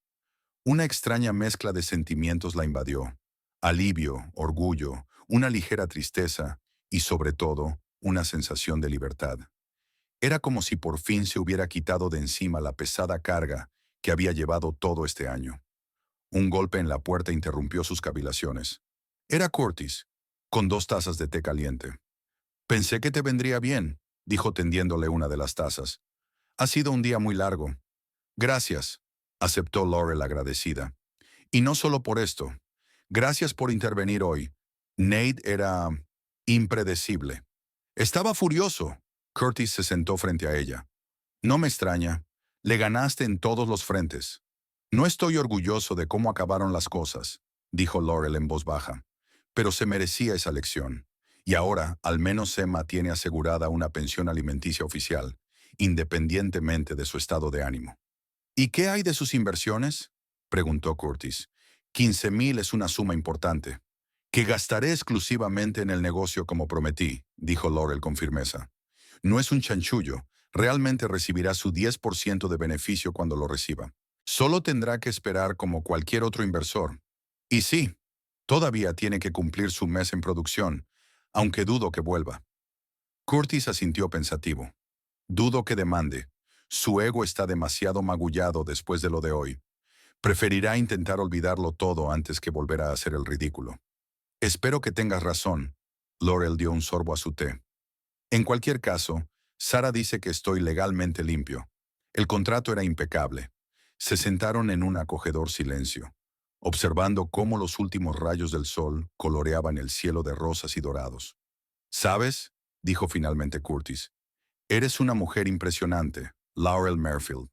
Una extraña mezcla de sentimientos la invadió: alivio, orgullo, una ligera tristeza y, sobre todo, una sensación de libertad. Era como si por fin se hubiera quitado de encima la pesada carga que había llevado todo este año. Un golpe en la puerta interrumpió sus cavilaciones. Era Curtis, con 2 tazas de té caliente. «Pensé que te vendría bien», dijo tendiéndole una de las tazas. «Ha sido un día muy largo». «Gracias», aceptó Laurel agradecida. «Y no solo por esto. Gracias por intervenir hoy». Nate era impredecible. Estaba furioso. Curtis se sentó frente a ella. «No me extraña. Le ganaste en todos los frentes». «No estoy orgulloso de cómo acabaron las cosas», dijo Laurel en voz baja. «Pero se merecía esa lección. Y ahora, al menos Emma tiene asegurada una pensión alimenticia oficial, independientemente de su estado de ánimo». «¿Y qué hay de sus inversiones?», preguntó Curtis. «15,000 es una suma importante». «Que gastaré exclusivamente en el negocio como prometí», dijo Laurel con firmeza. «No es un chanchullo, Realmente recibirá su 10% de beneficio cuando lo reciba. Solo tendrá que esperar como cualquier otro inversor. Y sí, todavía tiene que cumplir su mes en producción, aunque dudo que vuelva. Curtis asintió pensativo. Dudo que demande. Su ego está demasiado magullado después de lo de hoy. Preferirá intentar olvidarlo todo antes que volver a hacer el ridículo. Espero que tengas razón. Laurel dio un sorbo a su té. En cualquier caso, Sara dice que estoy legalmente limpio. El contrato era impecable. Se sentaron en un acogedor silencio, observando cómo los últimos rayos del sol coloreaban el cielo de rosas y dorados. ¿Sabes?, dijo finalmente Curtis. Eres una mujer impresionante, Laurel Merfield.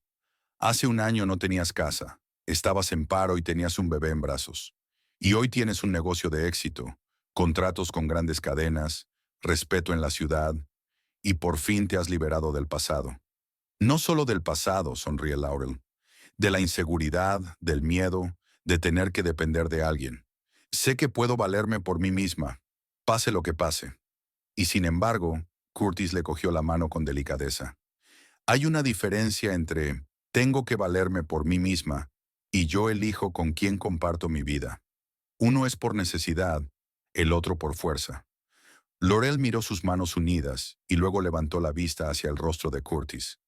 Hace un año no tenías casa, estabas en paro y tenías un bebé en brazos. Y hoy tienes un negocio de éxito, contratos con grandes cadenas, respeto en la ciudad, y por fin te has liberado del pasado. No solo del pasado, sonríe Laurel, de la inseguridad, del miedo, de tener que depender de alguien. Sé que puedo valerme por mí misma, pase lo que pase. Y sin embargo, Curtis le cogió la mano con delicadeza. Hay una diferencia entre tengo que valerme por mí misma y yo elijo con quién comparto mi vida. Uno es por necesidad, el otro por fuerza. Laurel miró sus manos unidas y luego levantó la vista hacia el rostro de Curtis.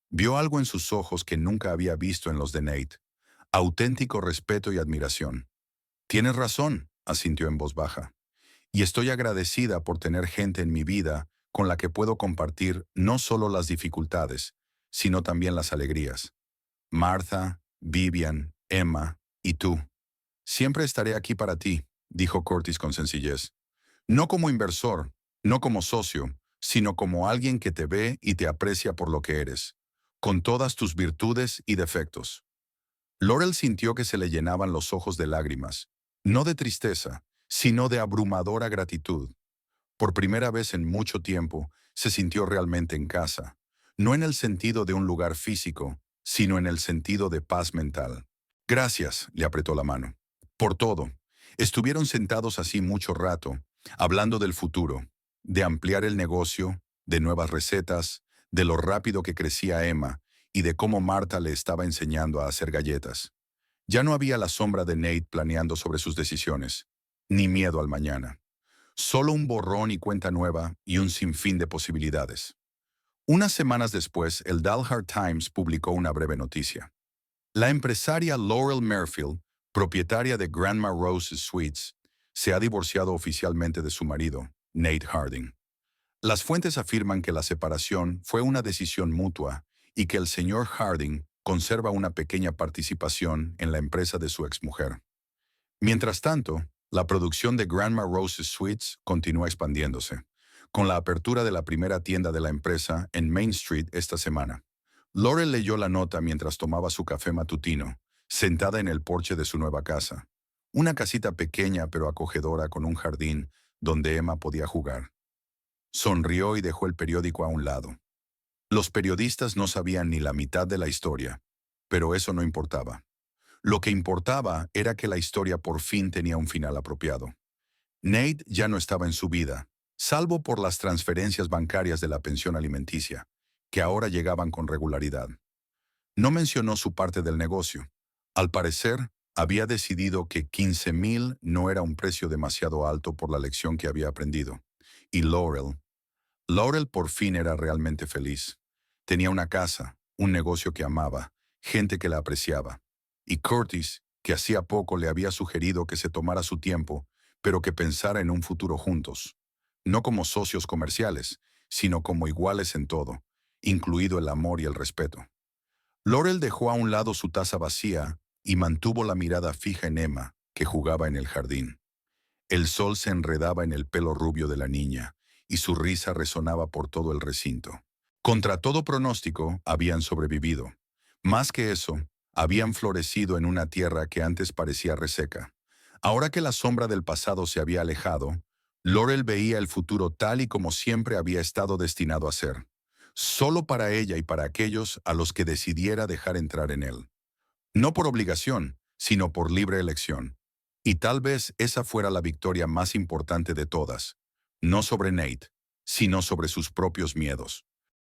Vio algo en sus ojos que nunca había visto en los de Nate. Auténtico respeto y admiración. Tienes razón, asintió en voz baja. Y estoy agradecida por tener gente en mi vida con la que puedo compartir no solo las dificultades, sino también las alegrías. Martha, Vivian, Emma y tú. Siempre estaré aquí para ti, dijo Curtis con sencillez. No como inversor, no como socio, sino como alguien que te ve y te aprecia por lo que eres, con todas tus virtudes y defectos. Laurel sintió que se le llenaban los ojos de lágrimas, no de tristeza, sino de abrumadora gratitud. Por primera vez en mucho tiempo, se sintió realmente en casa, no en el sentido de un lugar físico, sino en el sentido de paz mental. Gracias, le apretó la mano. Por todo. Estuvieron sentados así mucho rato, hablando del futuro, de ampliar el negocio, de nuevas recetas, de lo rápido que crecía Emma y de cómo Marta le estaba enseñando a hacer galletas. Ya no había la sombra de Nate planeando sobre sus decisiones, ni miedo al mañana. Solo un borrón y cuenta nueva y un sinfín de posibilidades. Unas semanas después, el Dalhart Times publicó una breve noticia. La empresaria Laurel Merfield, propietaria de Grandma Rose's Sweets, se ha divorciado oficialmente de su marido, Nate Harding. Las fuentes afirman que la separación fue una decisión mutua y que el señor Harding conserva una pequeña participación en la empresa de su exmujer. Mientras tanto, la producción de Grandma Rose's Sweets continúa expandiéndose, con la apertura de la primera tienda de la empresa en Main Street esta semana. Laurel leyó la nota mientras tomaba su café matutino, sentada en el porche de su nueva casa. Una casita pequeña pero acogedora con un jardín donde Emma podía jugar. Sonrió y dejó el periódico a un lado. Los periodistas no sabían ni la mitad de la historia, pero eso no importaba. Lo que importaba era que la historia por fin tenía un final apropiado. Nate ya no estaba en su vida, salvo por las transferencias bancarias de la pensión alimenticia, que ahora llegaban con regularidad. No mencionó su parte del negocio. Al parecer, había decidido que 15,000 no era un precio demasiado alto por la lección que había aprendido. Y Laurel por fin era realmente feliz. Tenía una casa, un negocio que amaba, gente que la apreciaba. Y Curtis, que hacía poco le había sugerido que se tomara su tiempo, pero que pensara en un futuro juntos. No como socios comerciales, sino como iguales en todo, incluido el amor y el respeto. Laurel dejó a un lado su taza vacía y mantuvo la mirada fija en Emma, que jugaba en el jardín. El sol se enredaba en el pelo rubio de la niña, y su risa resonaba por todo el recinto. Contra todo pronóstico, habían sobrevivido. Más que eso, habían florecido en una tierra que antes parecía reseca. Ahora que la sombra del pasado se había alejado, Laurel veía el futuro tal y como siempre había estado destinado a ser, solo para ella y para aquellos a los que decidiera dejar entrar en él. No por obligación, sino por libre elección. Y tal vez esa fuera la victoria más importante de todas, no sobre Nate, sino sobre sus propios miedos.